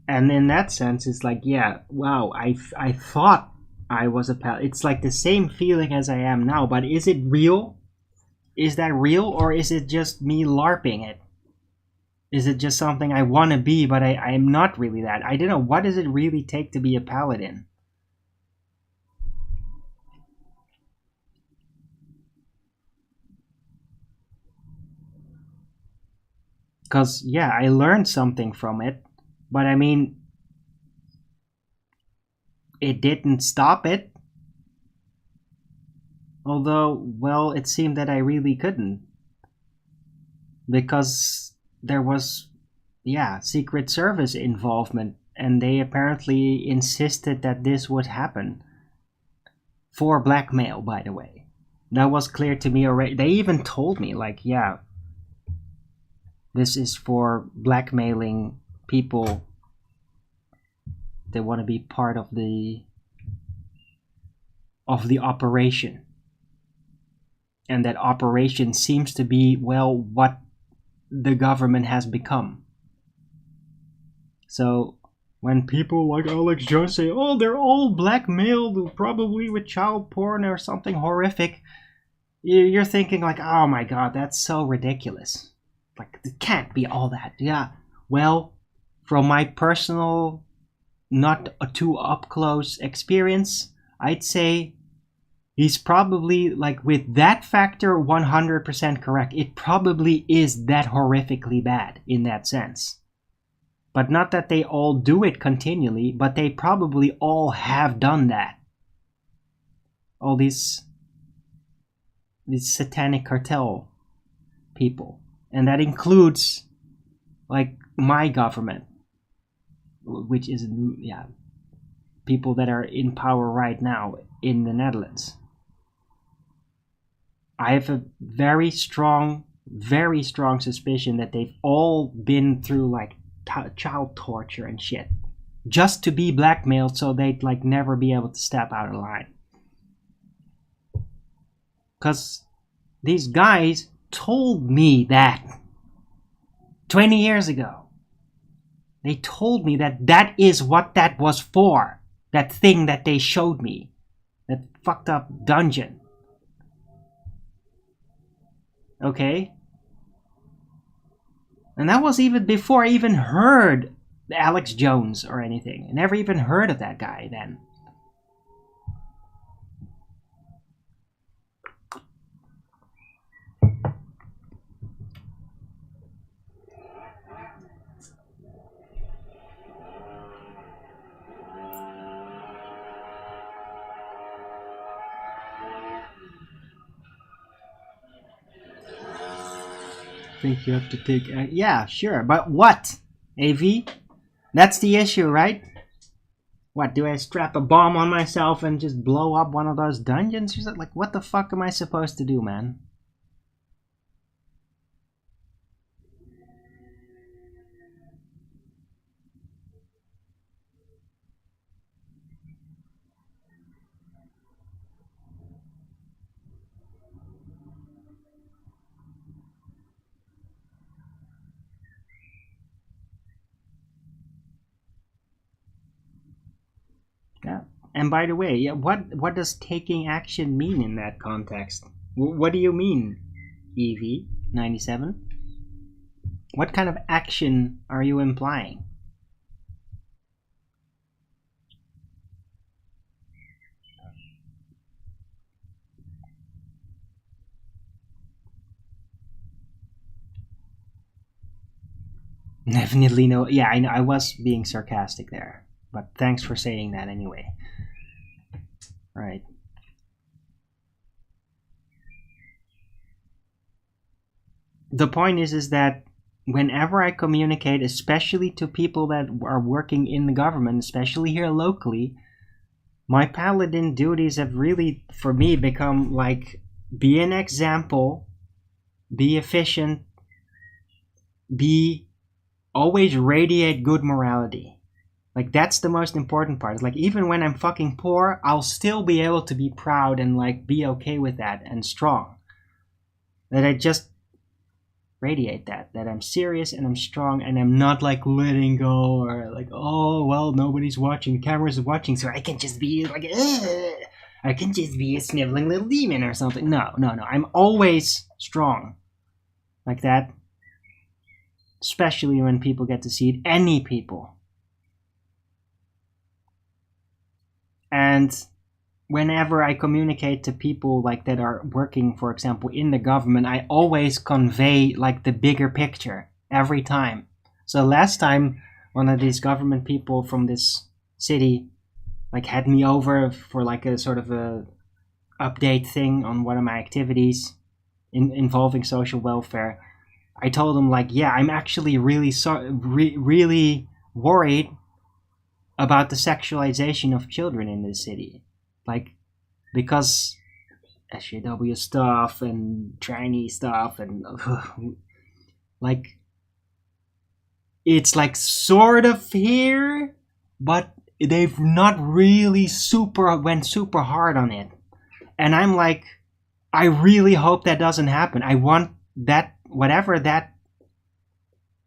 And in that sense, it's like, yeah, wow, I thought I was a pal. It's like the same feeling as I am now, but is it real? Is that real, or is it just me LARPing it? Is it just something I want to be, but I'm not really that? I don't know. What does it really take to be a paladin? Because, yeah, I learned something from it, but I mean, it didn't stop it. Although, well, it seemed that I really couldn't. Because there was, yeah, Secret Service involvement, and they apparently insisted that this would happen. For blackmail, by the way. That was clear to me already. They even told me, like, yeah, this is for blackmailing people that want to be part of the operation. And that operation seems to be, well, what the government has become. So when people like Alex Jones say, oh, they're all blackmailed, probably with child porn or something horrific, you're thinking like, oh my god, that's so ridiculous. Like, it can't be all that. Yeah, well, from my personal, not too up close experience, I'd say he's probably, like, with that factor, 100% correct. It probably is that horrifically bad in that sense. But not that they all do it continually, but they probably all have done that. All these satanic cartel people. And that includes, like, my government, which is, yeah, people that are in power right now in the Netherlands. I have a very strong suspicion that they've all been through, like, child torture and shit, just to be blackmailed so they'd, like, never be able to step out of line. Because these guys told me that 20 years ago. They told me that that is what that was for. That thing that they showed me. That fucked up dungeon. Okay? And that was even before I even heard Alex Jones or anything. I never even heard of that guy then. Think you have to take... yeah, sure. But what? AV? That's the issue, right? What, do I strap a bomb on myself and just blow up one of those dungeons? Like, what the fuck am I supposed to do, man? Yeah. And by the way, yeah, what does taking action mean in that context? What do you mean, EV97? What kind of action are you implying? Definitely no. Yeah, I know. I was being sarcastic there, but thanks for saying that anyway. Right. The point is that whenever I communicate, especially to people that are working in the government, especially here locally, my paladin duties have really, for me, become like, be an example, be efficient, always radiate good morality. Like, that's the most important part. It's like, even when I'm fucking poor, I'll still be able to be proud and like be okay with that and strong. That I just radiate that I'm serious and I'm strong and I'm not like letting go or like, oh well, nobody's watching, cameras are watching, so I can just be like, I can just be a sniveling little demon or something. No, I'm always strong like that, especially when people get to see it. Any people. And whenever I communicate to people like that are working, for example, in the government, I always convey like the bigger picture every time. So last time, one of these government people from this city like had me over for like a sort of a update thing on one of my activities involving social welfare. I told him like, yeah, I'm actually really really worried about the sexualization of children in this city. Like, because SJW stuff and tranny stuff and like, it's like sort of here, but they've not really went super hard on it. And I'm like, I really hope that doesn't happen. I want that,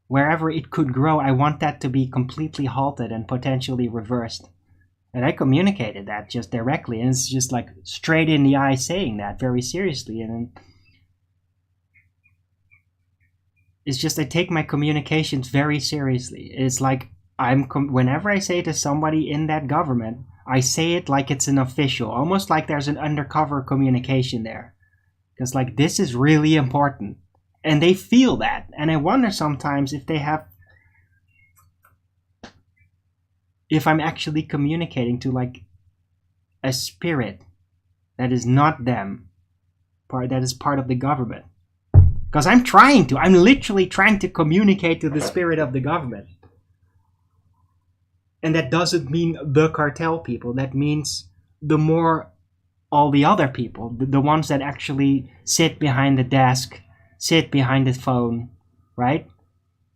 wherever it could grow, I want that to be completely halted and potentially reversed. And I communicated that just directly, and it's just like straight in the eye saying that very seriously. And it's just, I take my communications very seriously. It's like, whenever I say to somebody in that government, I say it like it's an official, almost like there's an undercover communication there. Because like, this is really important. And they feel that. And I wonder sometimes if I'm actually communicating to like a spirit that is not them, that is part of the government. Because I'm literally trying to communicate to the spirit of the government. And that doesn't mean the cartel people. That means all the other people, the ones that actually sit behind the desk, sit behind the phone, right?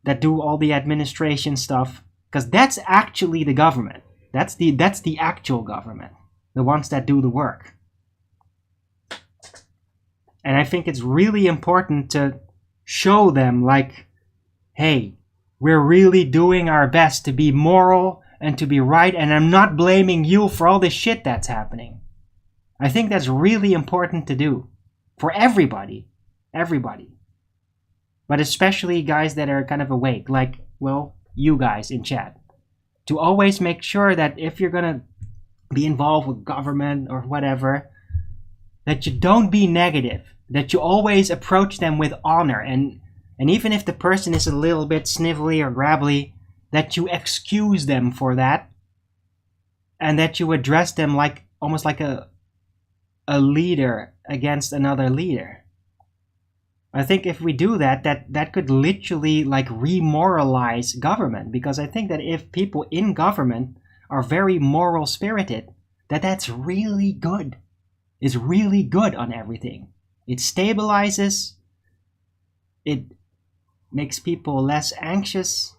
That do all the administration stuff. Because that's actually the government. That's the actual government. The ones that do the work. And I think it's really important to show them like, hey, we're really doing our best to be moral and to be right, and I'm not blaming you for all this shit that's happening. I think that's really important to do for everybody. Everybody. But especially guys that are kind of awake, like, well, you guys in chat. To always make sure that if you're gonna be involved with government or whatever, that you don't be negative. That you always approach them with honor, and even if the person is a little bit snivelly or gravelly, that you excuse them for that, and that you address them like almost like a leader against another leader. I think if we do that, that could literally like remoralize government, because I think that if people in government are very moral spirited, that's really good. It's really good on everything. It stabilizes. It makes people less anxious.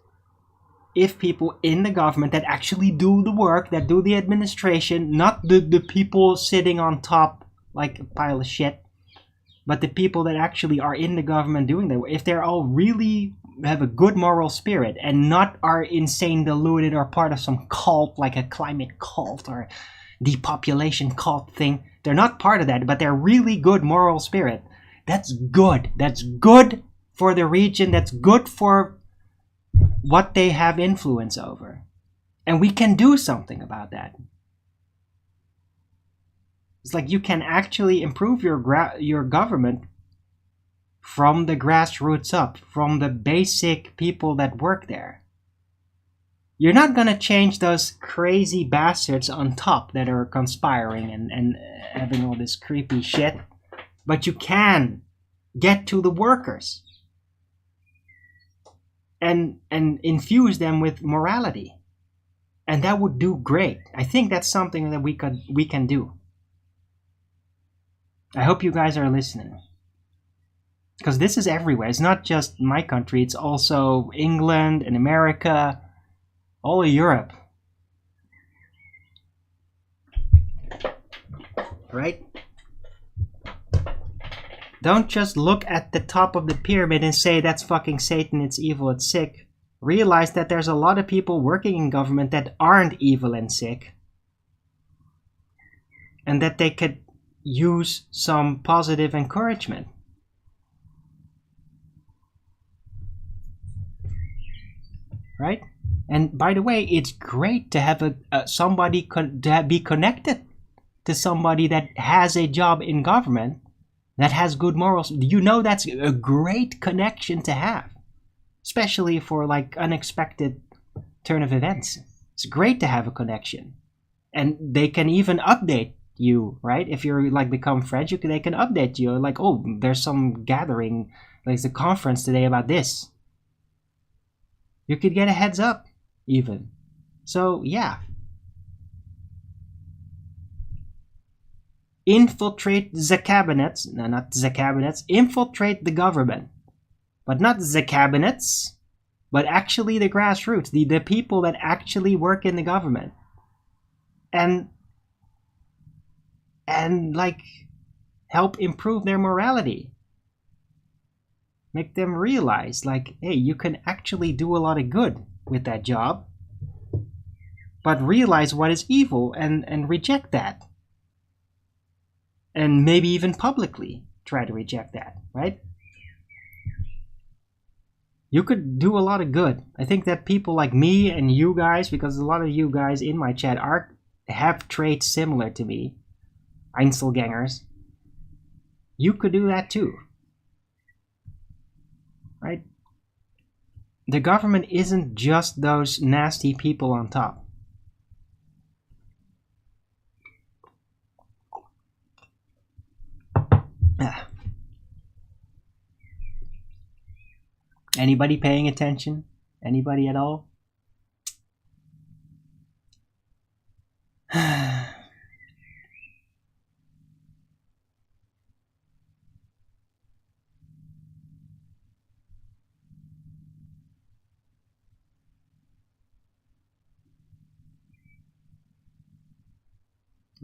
If people in the government that actually do the work, that do the administration, not the people sitting on top like a pile of shit, but the people that actually are in the government doing that, if they're all really have a good moral spirit and not are insane, deluded, or part of some cult like a climate cult or depopulation cult thing, they're not part of that, but they're really good moral spirit. That's good. That's good for the region. That's good for what they have influence over. And we can do something about that. It's like you can actually improve your government from the grassroots up, from the basic people that work there. You're not going to change those crazy bastards on top that are conspiring and having all this creepy shit, but you can get to the workers and infuse them with morality. And that would do great. I think that's something that we can do. I hope you guys are listening. Because this is everywhere. It's not just my country. It's also England and America, all of Europe. Right? Don't just look at the top of the pyramid and say that's fucking Satan, it's evil, it's sick. Realize that there's a lot of people working in government that aren't evil and sick. And that they could use some positive encouragement. Right? And by the way, it's great to have somebody to be connected to somebody that has a job in government that has good morals. You know, that's a great connection to have, especially for like unexpected turn of events. It's great to have a connection, and they can even update you, right? If you're like become friends, they can update you like, oh, there's some gathering, like the conference today about this. You could get a heads up even. So yeah, infiltrate the cabinets. No, not the cabinets. Infiltrate the government, but not the cabinets, but actually the grassroots, the people that actually work in the government, and like help improve their morality. Make them realize like, hey, you can actually do a lot of good with that job, but realize what is evil and reject that. And maybe even publicly try to reject that, right? You could do a lot of good. I think that people like me and you guys, because a lot of you guys in my chat have traits similar to me, Einzelgängers, you could do that too, right? The government isn't just those nasty people on top. Anybody paying attention? Anybody at all?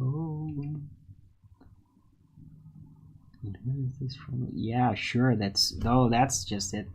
Oh, where is this from? Yeah, sure. That's just it.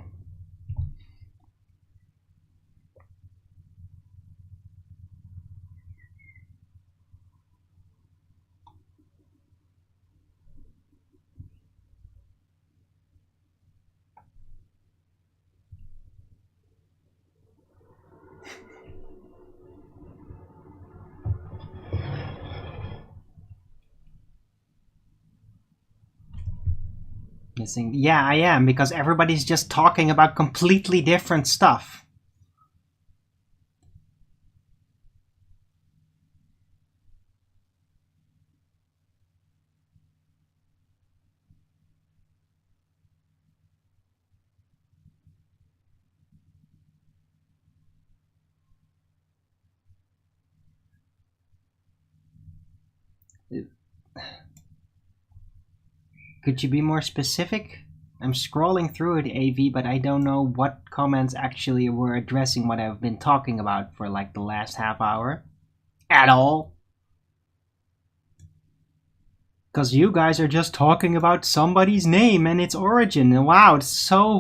Missing. Yeah, I am, because everybody's just talking about completely different stuff. Could you be more specific? I'm scrolling through it, AV, but I don't know what comments actually were addressing what I've been talking about for like the last half hour. At all. Because you guys are just talking about somebody's name and its origin. And wow, it's so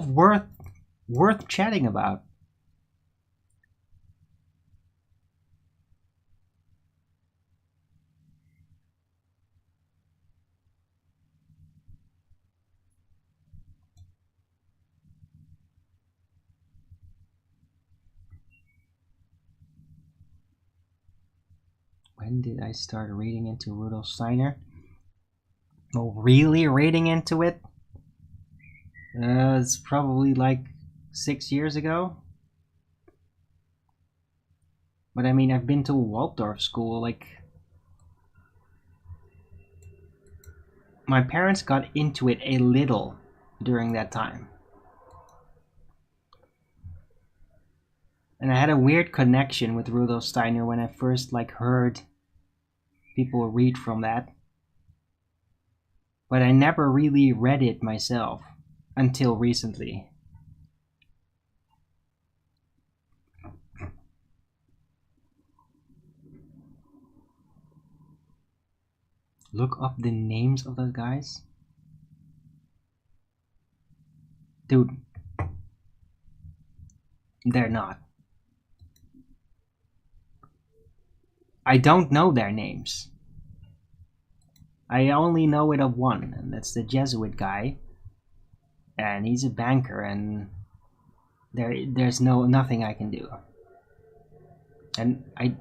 worth chatting about. When did I start reading into Rudolf Steiner? Oh, really reading into it? It's probably like 6 years ago. But I mean, I've been to Waldorf school, like... My parents got into it a little during that time. And I had a weird connection with Rudolf Steiner when I first like heard people read from that. But I never really read it myself until recently. Look up the names of those guys. Dude, they're not. I don't know their names. I only know it of one, and that's the Jesuit guy. And he's a banker, and there's nothing I can do. And I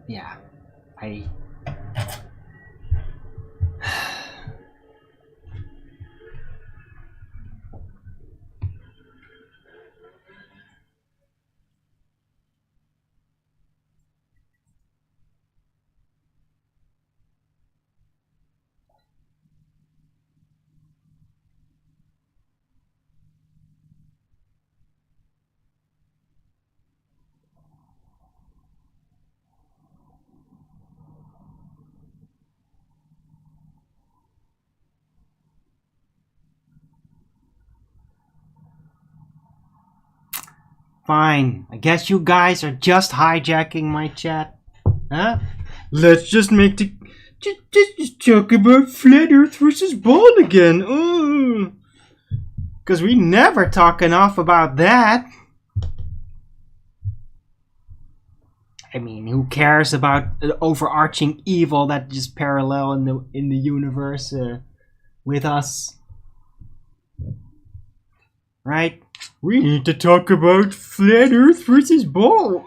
Fine. I guess you guys are just hijacking my chat. Huh? Let's just make the... Just talk about flat earth versus ball again. Because we never talk enough about that. I mean, who cares about the overarching evil that just parallel in the universe with us? Right? We need to talk about flat earth versus ball.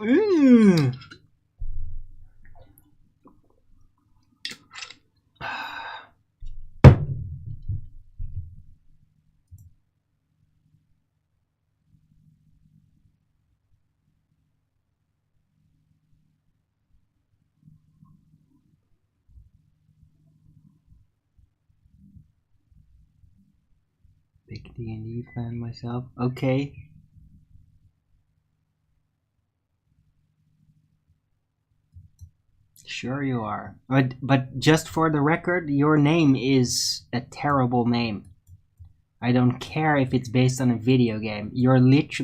Big D&D fan myself. Okay. Sure you are. But just for the record, your name is a terrible name. I don't care if it's based on a video game.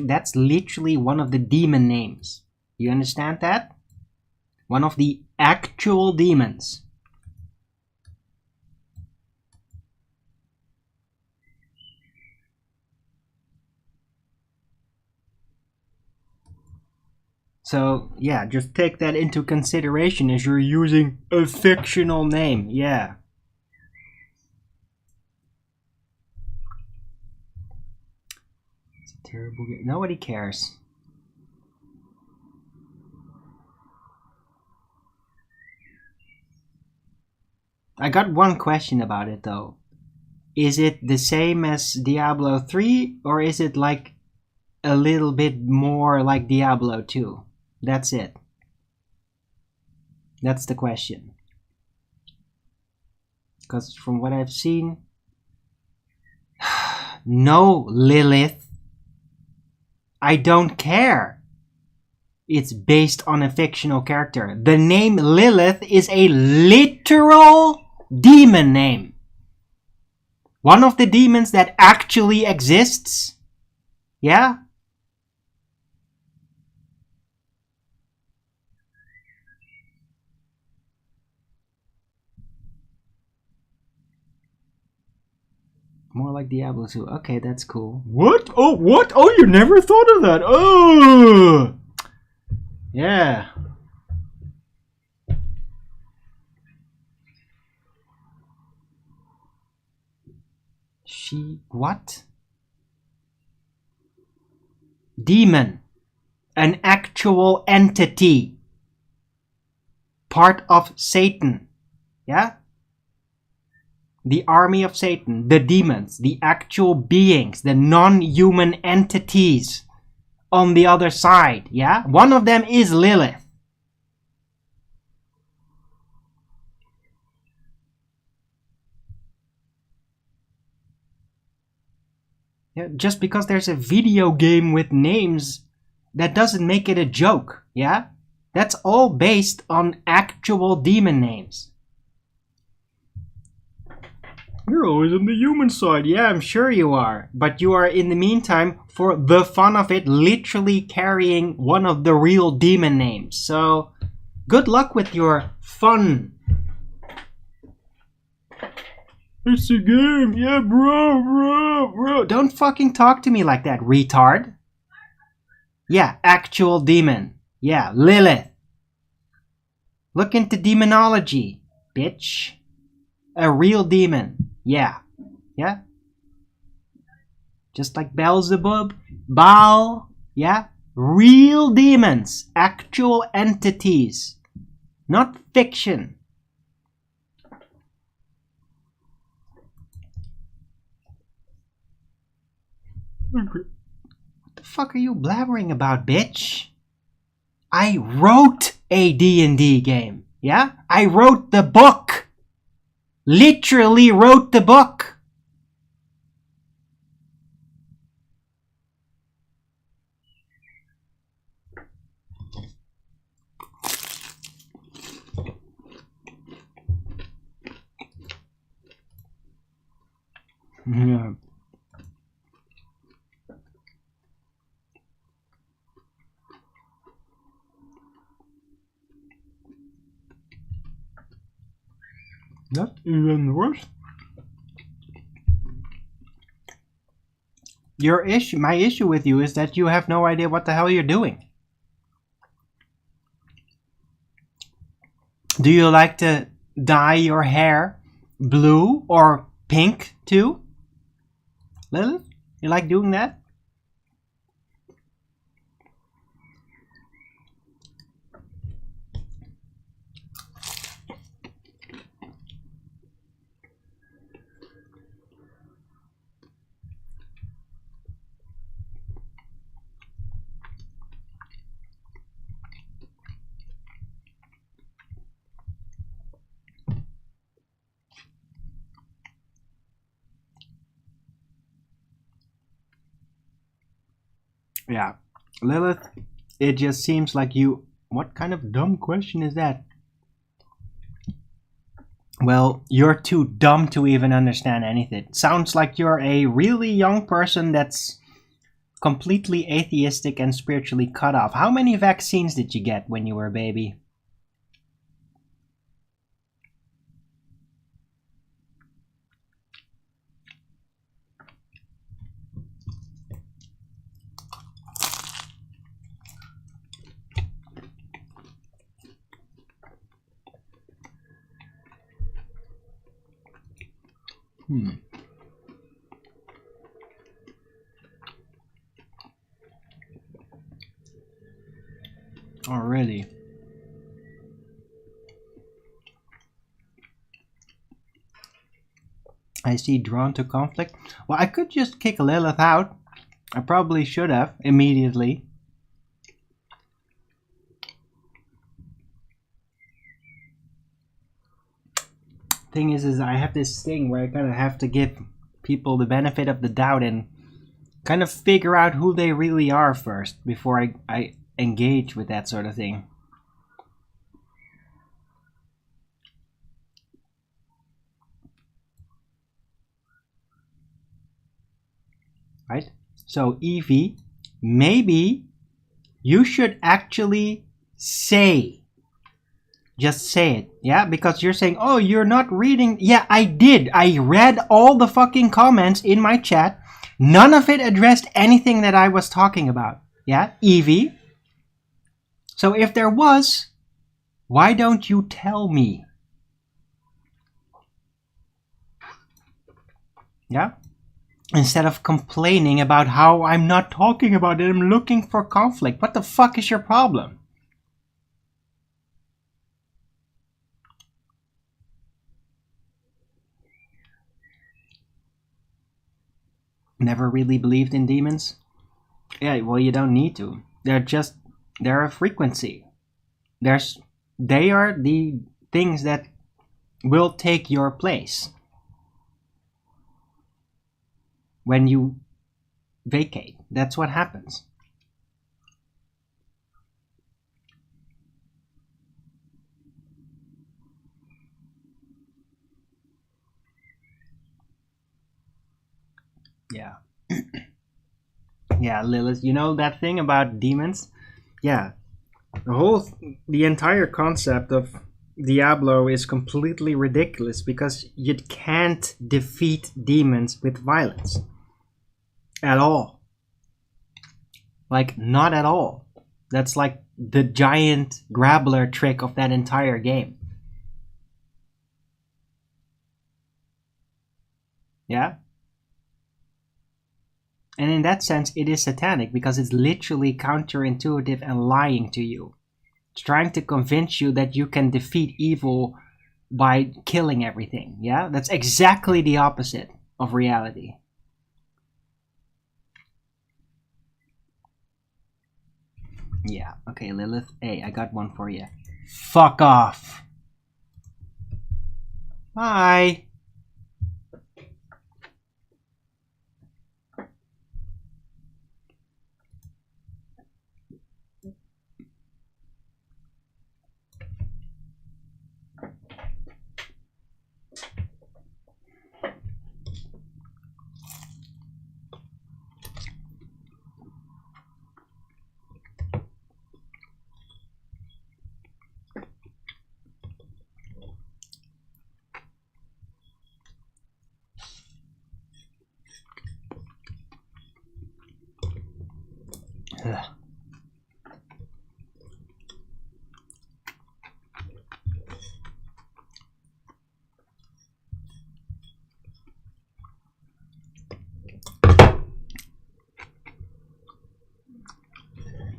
That's literally one of the demon names. You understand that? One of the actual demons. So, yeah, just take that into consideration as you're using a fictional name. Yeah. It's a terrible game. Nobody cares. I got one question about it, though. Is it the same as Diablo 3, or is it like a little bit more like Diablo 2? That's it. That's the question. Because from what I've seen, no, Lilith. I don't care. It's based on a fictional character. The name Lilith is a literal demon name. One of the demons that actually exists. Yeah? More like Diablo 2. Okay, that's cool. What? Oh, what? Oh, you never thought of that. Oh! Yeah. What? Demon. An actual entity. Part of Satan. Yeah? The army of Satan. The demons. The actual beings. The non-human entities. On the other side. Yeah? One of them is Lilith. Yeah, just because there's a video game with names, that doesn't make it a joke, yeah? That's all based on actual demon names. You're always on the human side. Yeah, I'm sure you are. But you are, in the meantime, for the fun of it, literally carrying one of the real demon names. So, good luck with your fun. It's a game. Yeah, bro. Don't fucking talk to me like that, retard. Yeah, actual demon. Yeah, Lilith. Look into demonology, bitch. A real demon. Yeah. Yeah? Just like Beelzebub, Baal. Yeah? Real demons. Actual entities. Not fiction. What the fuck are you blabbering about, bitch? I wrote a D&D game. Yeah? I wrote the book. Literally wrote the book. Yeah. Not even worse. My issue with you is that you have no idea what the hell you're doing. Do you like to dye your hair blue or pink too? Lilith? You like doing that? Yeah. Lilith, it just seems like you... What kind of dumb question is that? Well, you're too dumb to even understand anything. Sounds like you're a really young person that's completely atheistic and spiritually cut off. How many vaccines did you get when you were a baby? Oh, really? I see drawn to conflict. Well, I could just kick Lilith out. I probably should have immediately. Thing is I have this thing where I kind of have to give people the benefit of the doubt and kind of figure out who they really are first before I engage with that sort of thing. Right? So Evie, maybe you should actually just say it, yeah? Because you're saying, oh, you're not reading. Yeah, I did. I read all the fucking comments in my chat. None of it addressed anything that I was talking about, yeah, Evie? So if there was, why don't you tell me? Yeah? Instead of complaining about how I'm not talking about it, I'm looking for conflict. What the fuck is your problem? Never really believed in demons? Yeah, well, you don't need to. They're a frequency. They are the things that will take your place when you vacate. That's what happens. Yeah. Yeah, Lilith, you know that thing about demons? Yeah. The entire concept of Diablo is completely ridiculous because you can't defeat demons with violence. At all. Like, not at all. That's like the giant grabbler trick of that entire game. Yeah? And in that sense, it is satanic because it's literally counterintuitive and lying to you. It's trying to convince you that you can defeat evil by killing everything. Yeah? That's exactly the opposite of reality. Yeah, okay, Lilith. Hey, I got one for you. Fuck off. Bye. Ugh.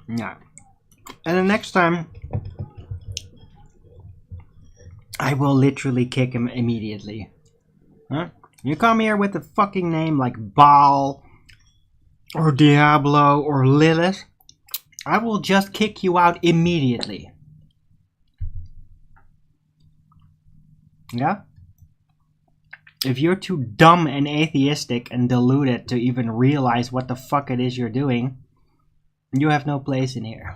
Yeah. And the next time, I will literally kick him immediately. Huh? You come here with a fucking name like Baal, or Diablo, or Lilith, I will just kick you out immediately. Yeah? If you're too dumb and atheistic and deluded to even realize what the fuck it is you're doing, you have no place in here.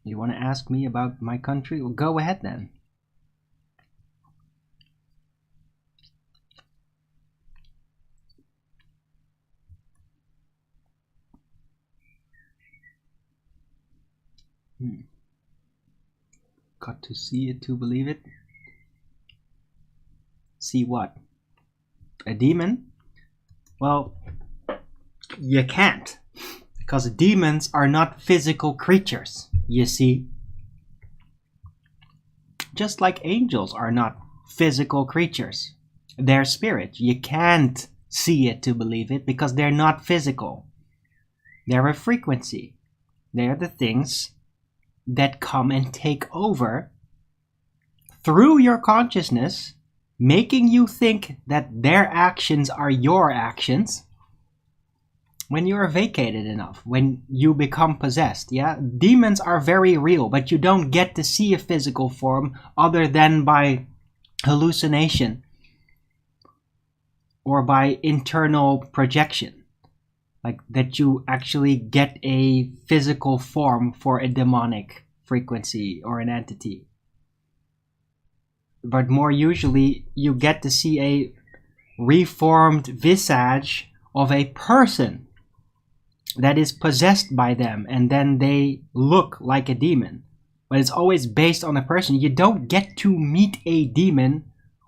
You want to ask me about my country? Well, go ahead then. Got to see it to believe it? See what? A demon? Well, you can't. Because demons are not physical creatures, you see. Just like angels are not physical creatures. They're spirit. You can't see it to believe it because they're not physical. They're a frequency. They're the things that come and take over through your consciousness making you think that their actions are your actions. When you are vacated enough, when you become possessed, yeah? Demons are very real, but you don't get to see a physical form other than by hallucination or by internal projection. Like that you actually get a physical form for a demonic frequency or an entity. But more usually, you get to see a reformed visage of a person that is possessed by them, and then they look like a demon. But it's always based on a person. You don't get to meet a demon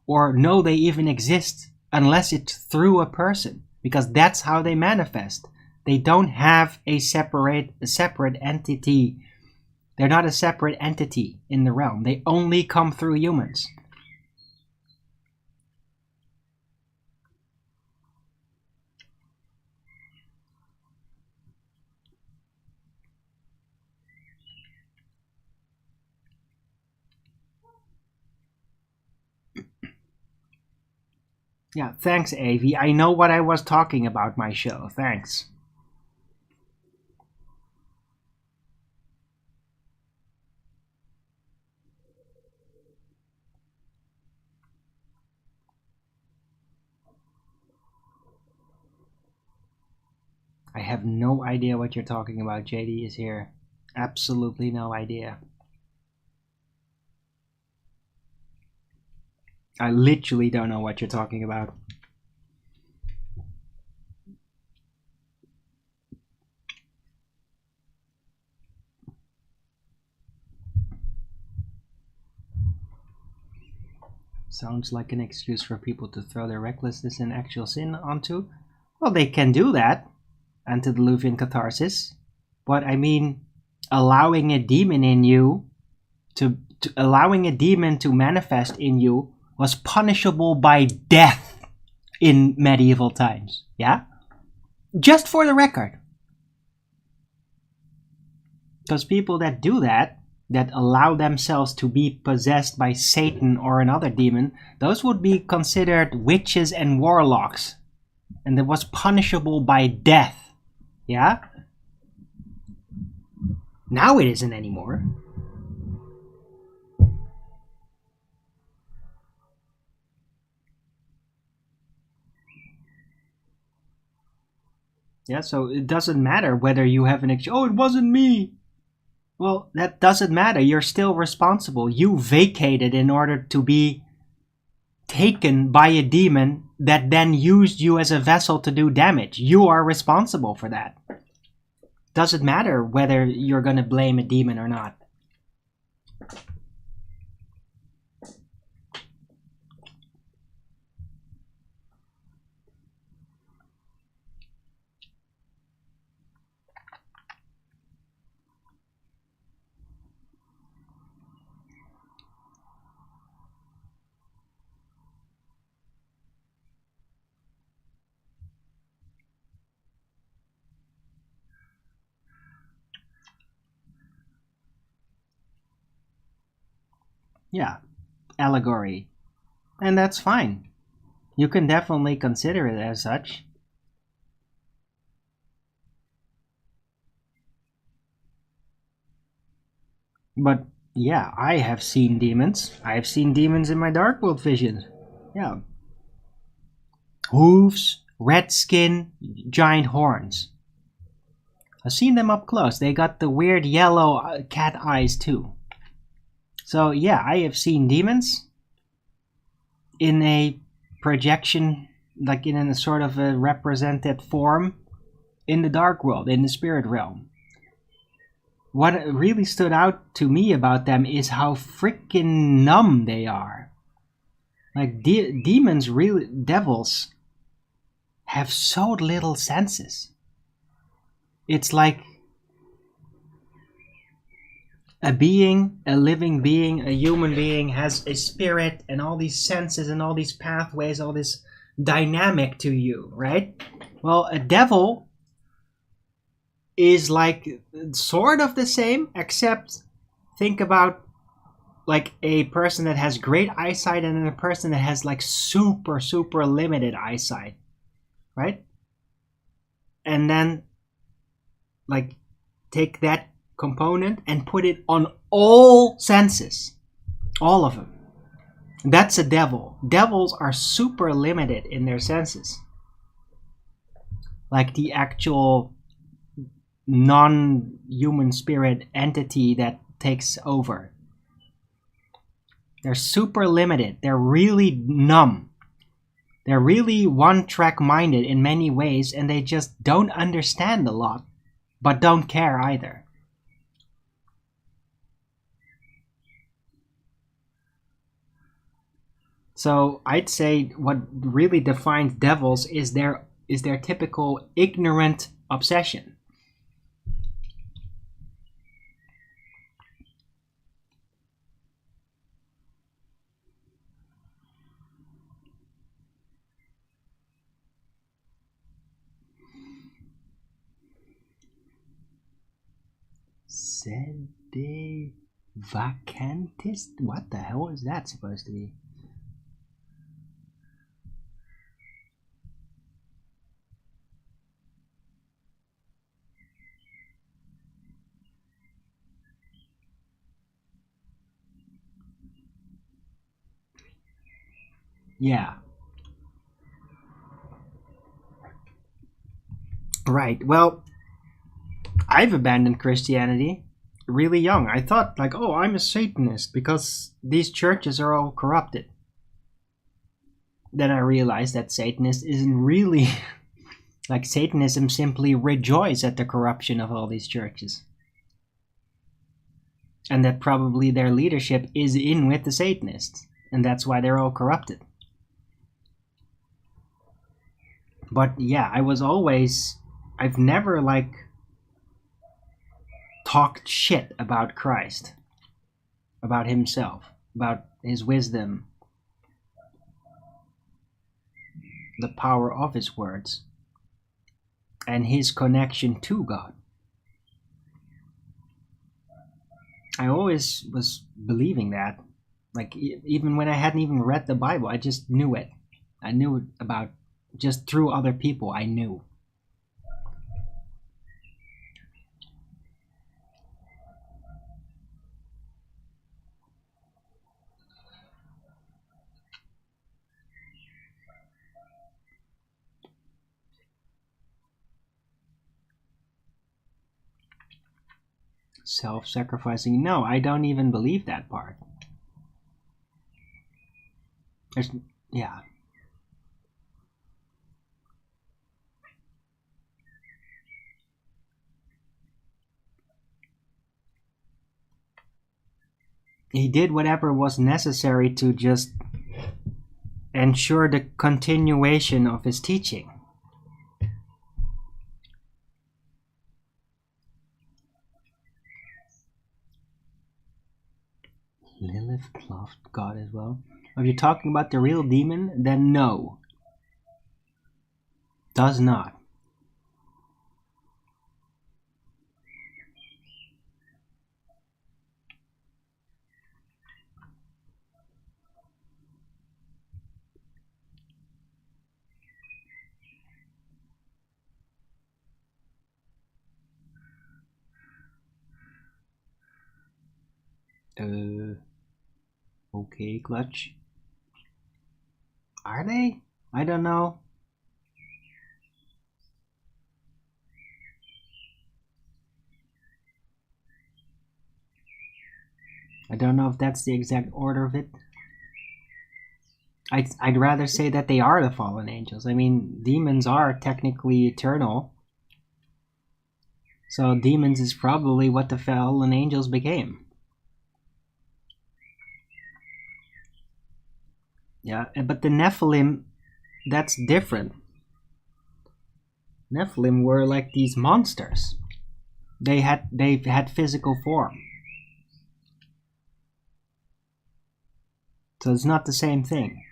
or know they even exist unless it's through a person, because that's how they manifest. They don't have a separate entity. They're not a separate entity in the realm. They only come through humans. Yeah, thanks, Avi. I know what I was talking about my show. Thanks. I have no idea what you're talking about. JD is here. Absolutely no idea. I literally don't know what you're talking about. Sounds like an excuse for people to throw their recklessness and actual sin onto. Well, they can do that. Antediluvian catharsis. But I mean, allowing a demon in you allowing a demon to manifest in you was punishable by death in medieval times. Yeah? Just for the record. Because people that do that allow themselves to be possessed by Satan or another demon, those would be considered witches and warlocks. And it was punishable by death. Yeah? Now it isn't anymore. Yeah, so it doesn't matter whether you have an oh, it wasn't me. Well, that doesn't matter. You're still responsible. You vacated in order to be taken by a demon that then used you as a vessel to do damage. You are responsible for that. Doesn't matter whether you're going to blame a demon or not. Yeah, allegory. And that's fine. You can definitely consider it as such. But yeah, I have seen demons. I have seen demons in my Dark World visions. Yeah. Hooves, red skin, giant horns. I've seen them up close. They got the weird yellow cat eyes too. So yeah, I have seen demons in a projection, like in a sort of a represented form in the Dark World, in the spirit realm. What really stood out to me about them is how freaking numb they are. Like demons, really, devils, have so little senses. It's like a being, a living being, a human being has a spirit and all these senses and all these pathways, all this dynamic to you, right? Well, a devil is like sort of the same, except think about like a person that has great eyesight and then a person that has like super, super limited eyesight, right? And then like take that component and put it on all senses, all of them. That's a devil. Devils are super limited in their senses. Like the actual non-human spirit entity that takes over. They're super limited. They're really numb. They're really one-track minded in many ways, and they just don't understand a lot, but don't care either. So I'd say what really defines devils is their typical ignorant obsession. Sedevacantist? What the hell is that supposed to be? Yeah. Right. Well, I've abandoned Christianity really young. I thought, like, oh, I'm a Satanist because these churches are all corrupted. Then I realized that Satanist isn't really like Satanism simply rejoices at the corruption of all these churches. And that probably their leadership is in with the Satanists. And that's why they're all corrupted. But yeah, I've never like talked shit about Christ, about himself, about his wisdom, the power of his words, and his connection to God. I always was believing that. Like, even when I hadn't even read the Bible, I just knew it. I knew it about, just through other people, I knew. Self-sacrificing? No, I don't even believe that part. There's, yeah. He did whatever was necessary to just ensure the continuation of his teaching. Lilith loved God as well. If you're talking about the real demon, then no. Does not. Okay, Clutch. Are they? I don't know. I don't know if that's the exact order of it. I'd rather say that they are the fallen angels. I mean, demons are technically eternal. So demons is probably what the fallen angels became. Yeah, but the Nephilim, that's different. Nephilim were like these monsters. They've had physical form. So it's not the same thing.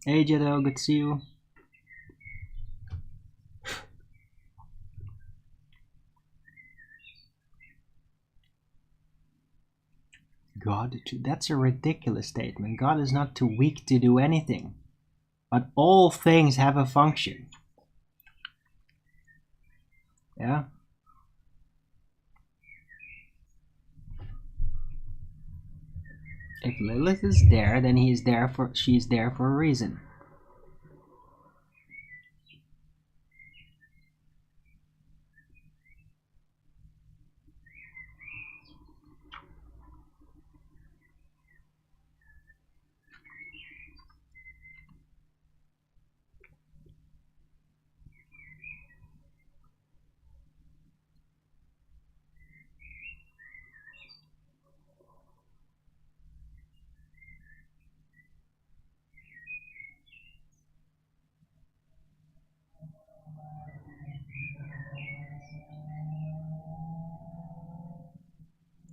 Hey Jado, good to see you. God, that's a ridiculous statement. God is not too weak to do anything. But all things have a function. Yeah? If Lilith is there, then she's there for a reason.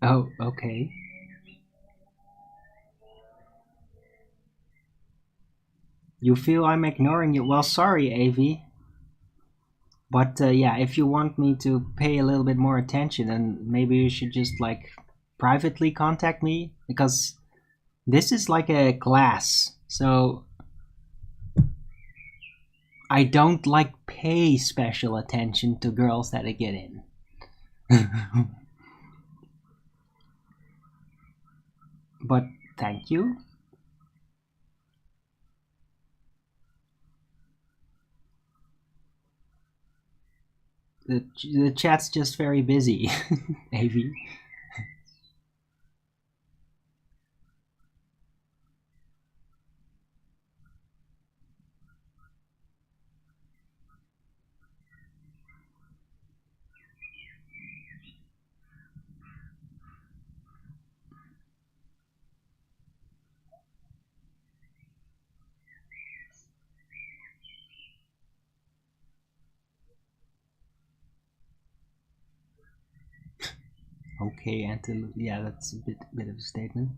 Oh, okay. You feel I'm ignoring you? Well, sorry, AV. But yeah, if you want me to pay a little bit more attention, then maybe you should just like privately contact me, because this is like a class, so I don't like pay special attention to girls that I get in. But thank you. The chat's just very busy, AV. Okay, and yeah, that's a bit of a statement.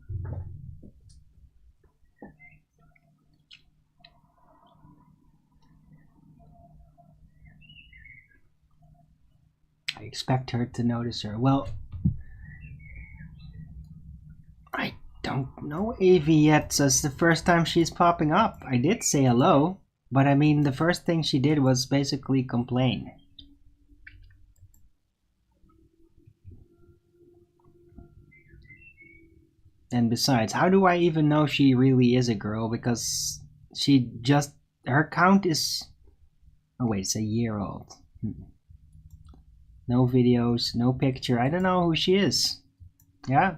I expect her to notice her. Well, I don't know AV yet, so it's the first time she's popping up. I did say hello, but I mean, the first thing she did was basically complain. And besides, how do I even know she really is a girl? Because she just... her count is... oh wait, it's a year old. No videos, no picture. I don't know who she is. Yeah?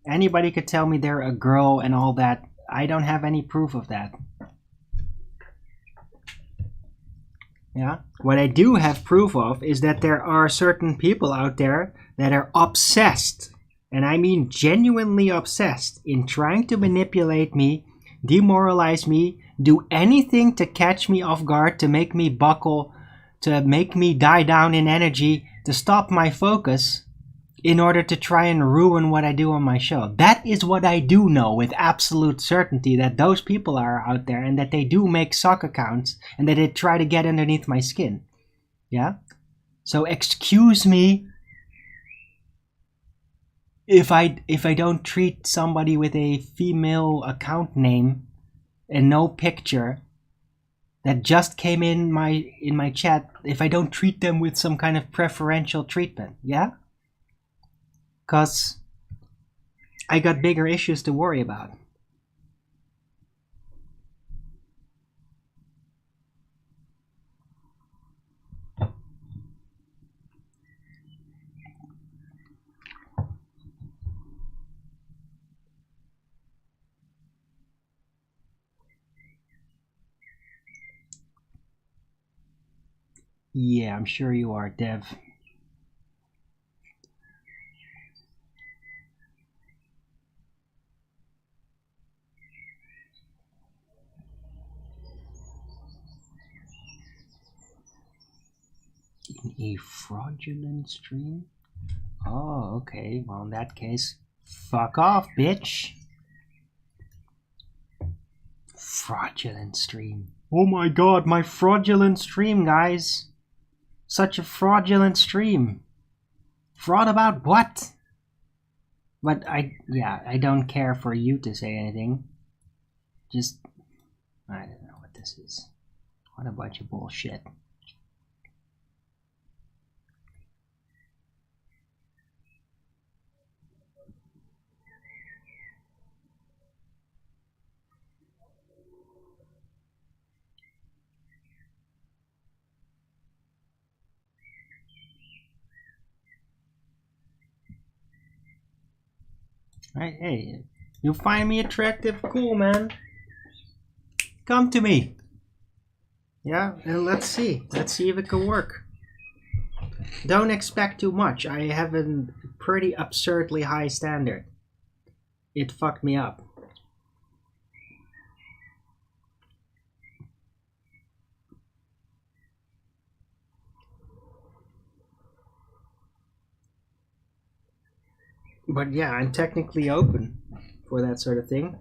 Anybody could tell me they're a girl and all that. I don't have any proof of that. Yeah? What I do have proof of is that there are certain people out there that are obsessed, and I mean genuinely obsessed, in trying to manipulate me, demoralize me, do anything to catch me off guard, to make me buckle, to make me die down in energy, to stop my focus, in order to try and ruin what I do on my show. That is what I do know with absolute certainty, that those people are out there and that they do make sock accounts and that they try to get underneath my skin. Yeah? So excuse me if I don't treat somebody with a female account name and no picture that just came in my chat, if I don't treat them with some kind of preferential treatment. Yeah? Because I got bigger issues to worry about. Yeah, I'm sure you are, Dev. In a fraudulent stream? Oh, okay. Well, in that case, fuck off, bitch. Fraudulent stream. Oh my god, my fraudulent stream, guys. Such a fraudulent stream. Fraud about what? But I don't care for you to say anything. Just, I don't know what this is. What a bunch of bullshit. Right, hey, you find me attractive? Cool, man. Come to me. Yeah, and let's see. Let's see if it can work. Don't expect too much. I have a pretty absurdly high standard. It fucked me up. But yeah, I'm technically open for that sort of thing.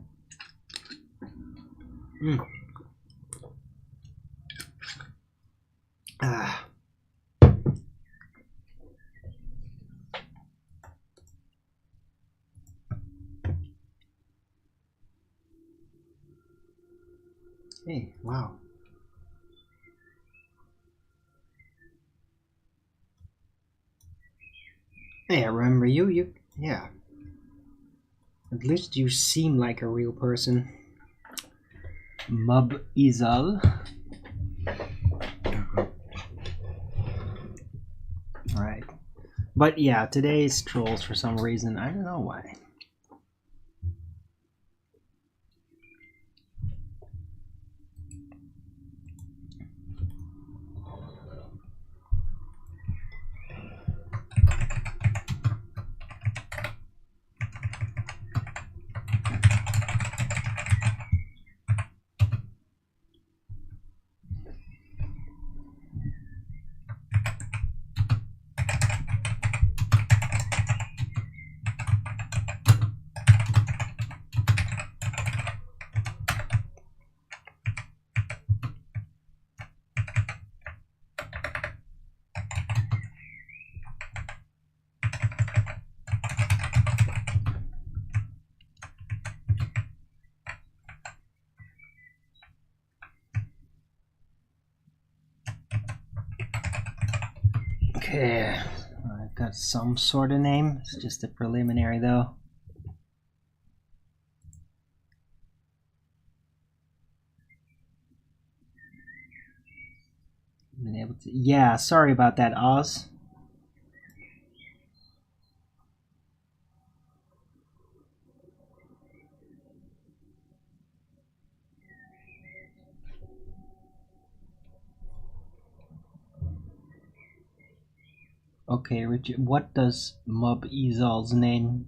Ah. Hey, wow. Hey, I remember you, yeah. At least you seem like a real person. Mub Izal. Right. But yeah, today's trolls for some reason. I don't know why. Okay, I've got some sort of name. It's just a preliminary though. Been able to. Yeah, sorry about that, Oz. Okay, Richard, what does Mub Izal's name?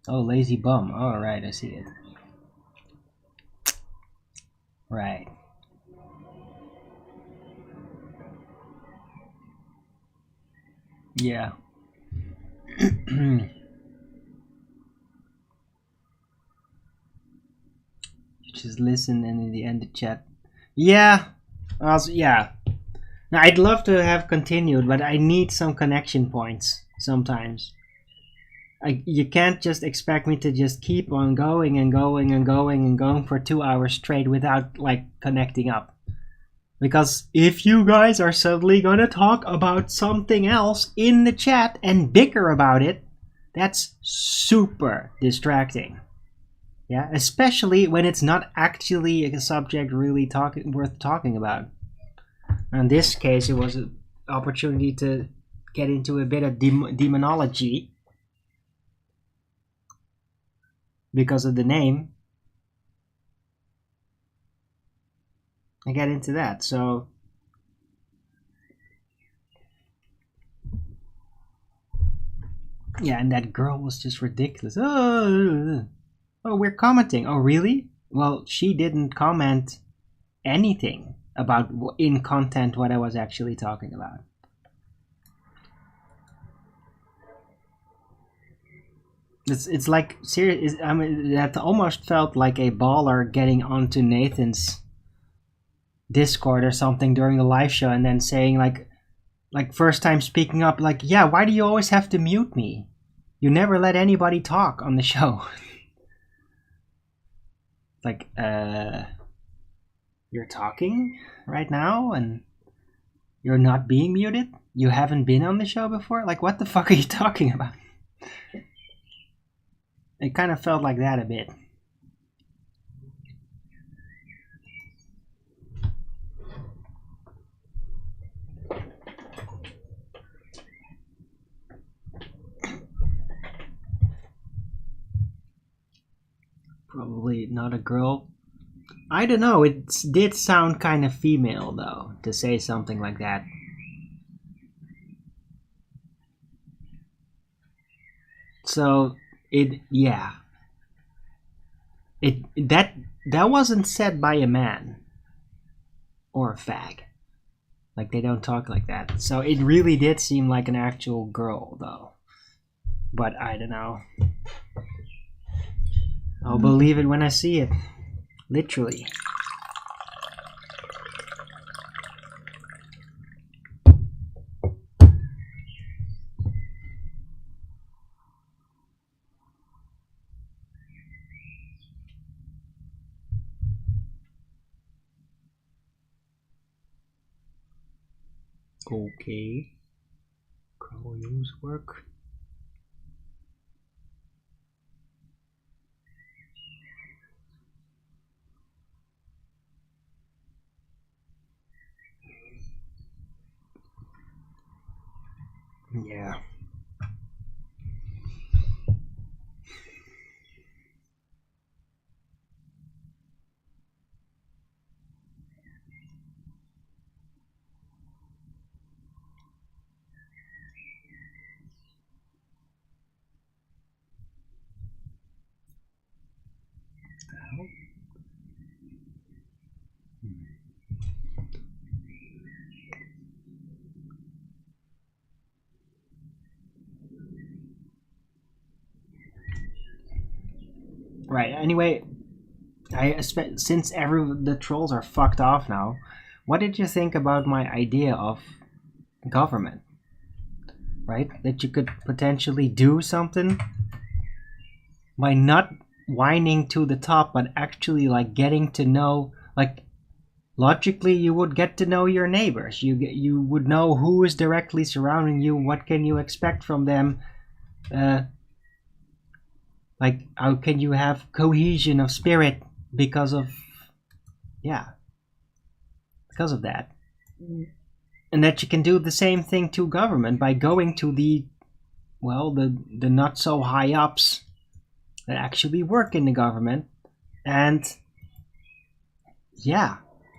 Oh, lazy bum. Oh, right, I see it. Right. Yeah. Just listen and in the end the chat. Yeah. Also, yeah. Now, I'd love to have continued, but I need some connection points sometimes. You can't just expect me to just keep on going and going and going and going for 2 hours straight without like connecting up. Because if you guys are suddenly gonna talk about something else in the chat and bicker about it, that's super distracting. Yeah, especially when it's not actually a subject really worth talking about. In this case, it was an opportunity to get into a bit of demonology because of the name. I get into that, so yeah, and that girl was just ridiculous. Oh, we're commenting. Oh, really? Well, she didn't comment anything about in content what I was actually talking about. It's like serious. I mean, that almost felt like a baller getting onto Nathan's Discord or something during the live show and then saying like first time speaking up, like, yeah, why do you always have to mute me? You never let anybody talk on the show. Like, you're talking right now and you're not being muted? You haven't been on the show before? Like, what the fuck are you talking about? It kind of felt like that a bit. Probably not a girl. I don't know, it did sound kind of female though, to say something like that. So, that wasn't said by a man. Or a fag. Like, they don't talk like that. So it really did seem like an actual girl though. But I don't know. I'll believe it when I see it. Literally. Okay. Crow use work. Yeah. Right. Anyway, since the trolls are fucked off now, what did you think about my idea of government? Right? That you could potentially do something by not whining to the top, but actually like getting to know, like logically you would get to know your neighbors. You would know who is directly surrounding you, what can you expect from them. Like, how can you have cohesion of spirit because of that? And that you can do the same thing to government by going to the not so high ups that actually work in the government and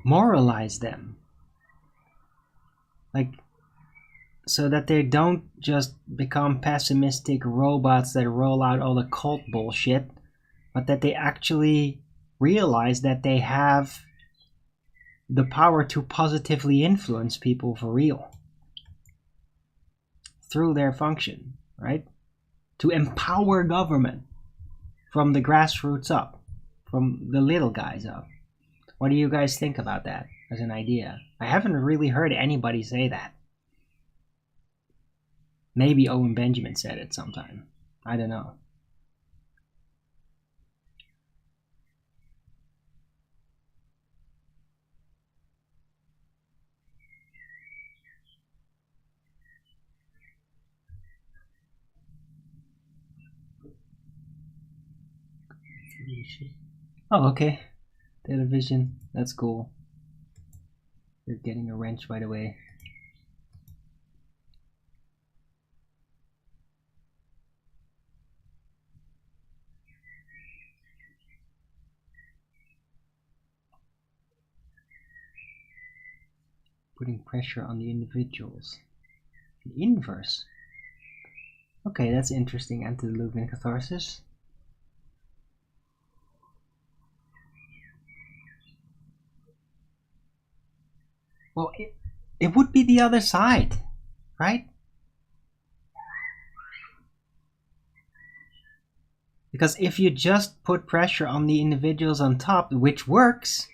moralize them. Like, so that they don't just become pessimistic robots that roll out all the cult bullshit, but that they actually realize that they have the power to positively influence people for real through their function, right? To empower government from the grassroots up, from the little guys up. What do you guys think about that as an idea? I haven't really heard anybody say that. Maybe Owen Benjamin said it sometime. I don't know. Oh, okay. Television. That's cool. You're getting a wrench right away. Putting pressure on the individuals. The inverse. Okay, that's interesting. Antediluvian catharsis. Well, it would be the other side, right? Because if you just put pressure on the individuals on top, which works,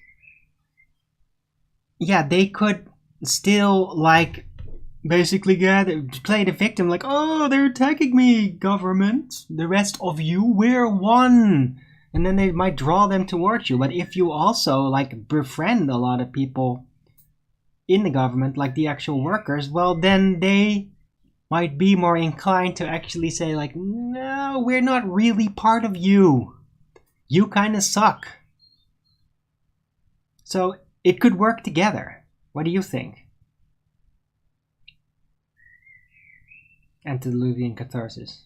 they could still, like, basically play the victim, like, oh, they're attacking me, government. The rest of you, we're one. And then they might draw them towards you. But if you also like befriend a lot of people in the government, like the actual workers, well, then they might be more inclined to actually say, like, no, we're not really part of you. You kind of suck. So it could work together. What do you think? Antediluvian catharsis.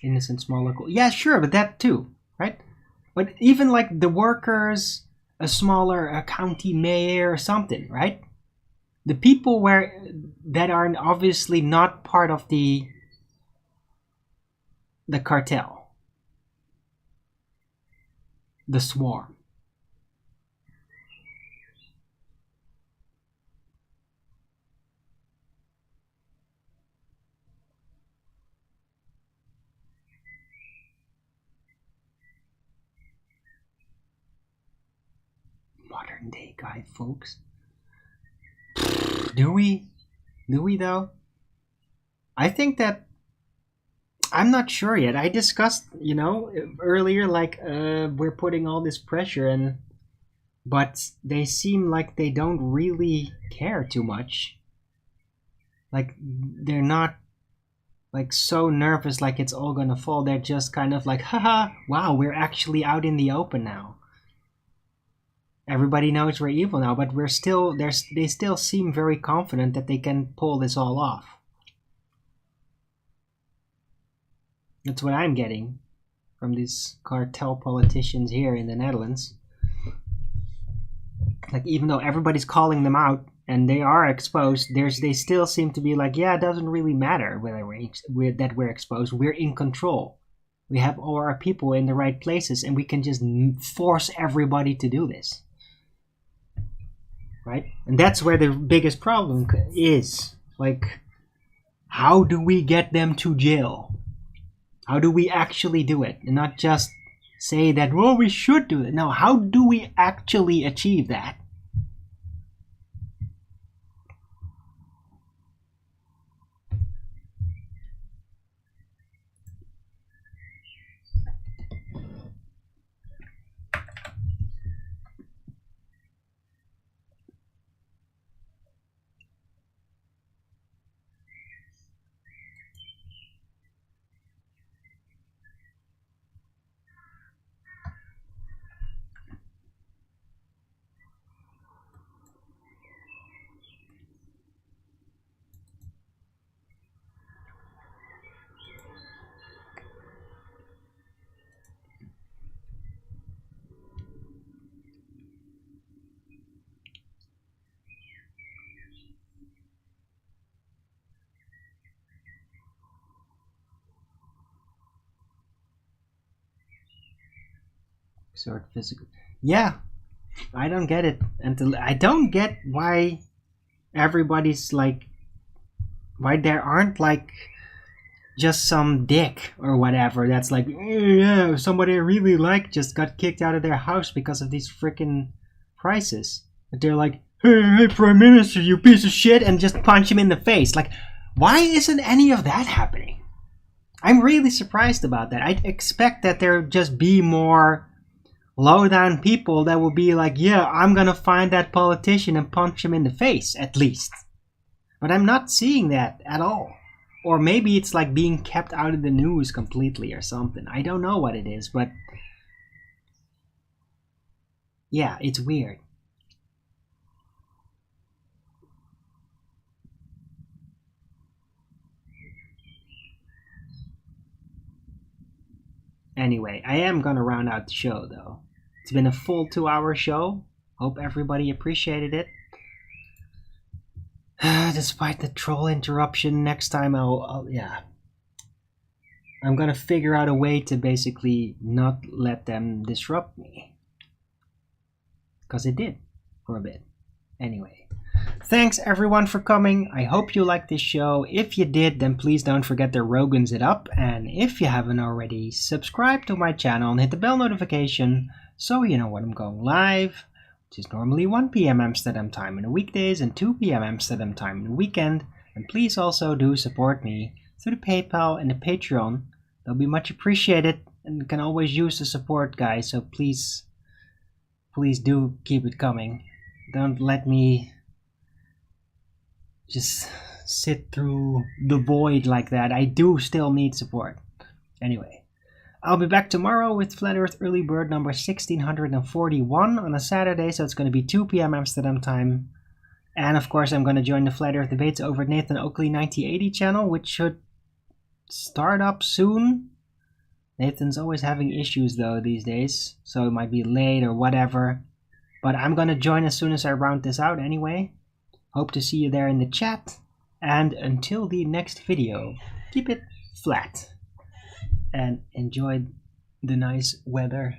Innocent small local. Yeah, sure, but that too, right? But even like the workers, a smaller county mayor or something, right? The people that are obviously not part of the cartel, the swarm. Modern day guy, folks. Do we? Do we though? I think that I'm not sure yet. I discussed, earlier, like we're putting all this pressure in, but they seem like they don't really care too much. Like they're not like so nervous like it's all gonna fall. They're just kind of like, haha, wow, we're actually out in the open now. Everybody knows we're evil now, but they still seem very confident that they can pull this all off. That's what I'm getting from these cartel politicians here in the Netherlands. Like, even though everybody's calling them out and they are exposed, they still seem to be like, yeah, it doesn't really matter whether we're exposed. We're in control. We have all our people in the right places, and we can just force everybody to do this. Right? And that's where the biggest problem is. Like, how do we get them to jail? How do we actually do it? And not just say that, well, we should do it. No, how do we actually achieve that? Sort of physical. Yeah, I don't get it. I don't get why everybody's like, why there aren't like just some dick or whatever that's like, yeah, somebody I really like just got kicked out of their house because of these freaking prices. But they're like, hey, Prime Minister, you piece of shit, and just punch him in the face. Like, why isn't any of that happening? I'm really surprised about that. I'd expect that there just be more low down people that will be like, yeah, I'm gonna find that politician and punch him in the face, at least. But I'm not seeing that at all. Or maybe it's like being kept out of the news completely or something. I don't know what it is, but yeah, it's weird. Anyway, I am gonna round out the show though. It's been a full 2-hour show. Hope everybody appreciated it. Despite the troll interruption, next time I'm gonna figure out a way to basically not let them disrupt me. Because it did for a bit. Anyway, Thanks everyone for coming. I hope you liked this show. If you did, then please don't forget to Rogan's it up. And if you haven't already, subscribe to my channel and hit the bell notification so you know when I'm going live, which is normally 1 p.m. Amsterdam time in the weekdays and 2 p.m. Amsterdam time in the weekend. And please also do support me through the PayPal and the Patreon. They'll be much appreciated and can always use the support, guys. So please do keep it coming. Don't let me just sit through the void like that. I do still need support. Anyway, I'll be back tomorrow with Flat Earth Early Bird number 1641 on a Saturday, so it's going to be 2 p.m. Amsterdam time. And of course, I'm going to join the Flat Earth debates over at Nathan Oakley 9080 channel, which should start up soon. Nathan's always having issues though these days, so it might be late or whatever. But I'm going to join as soon as I round this out anyway. Hope to see you there in the chat. And until the next video, keep it flat and enjoy the nice weather.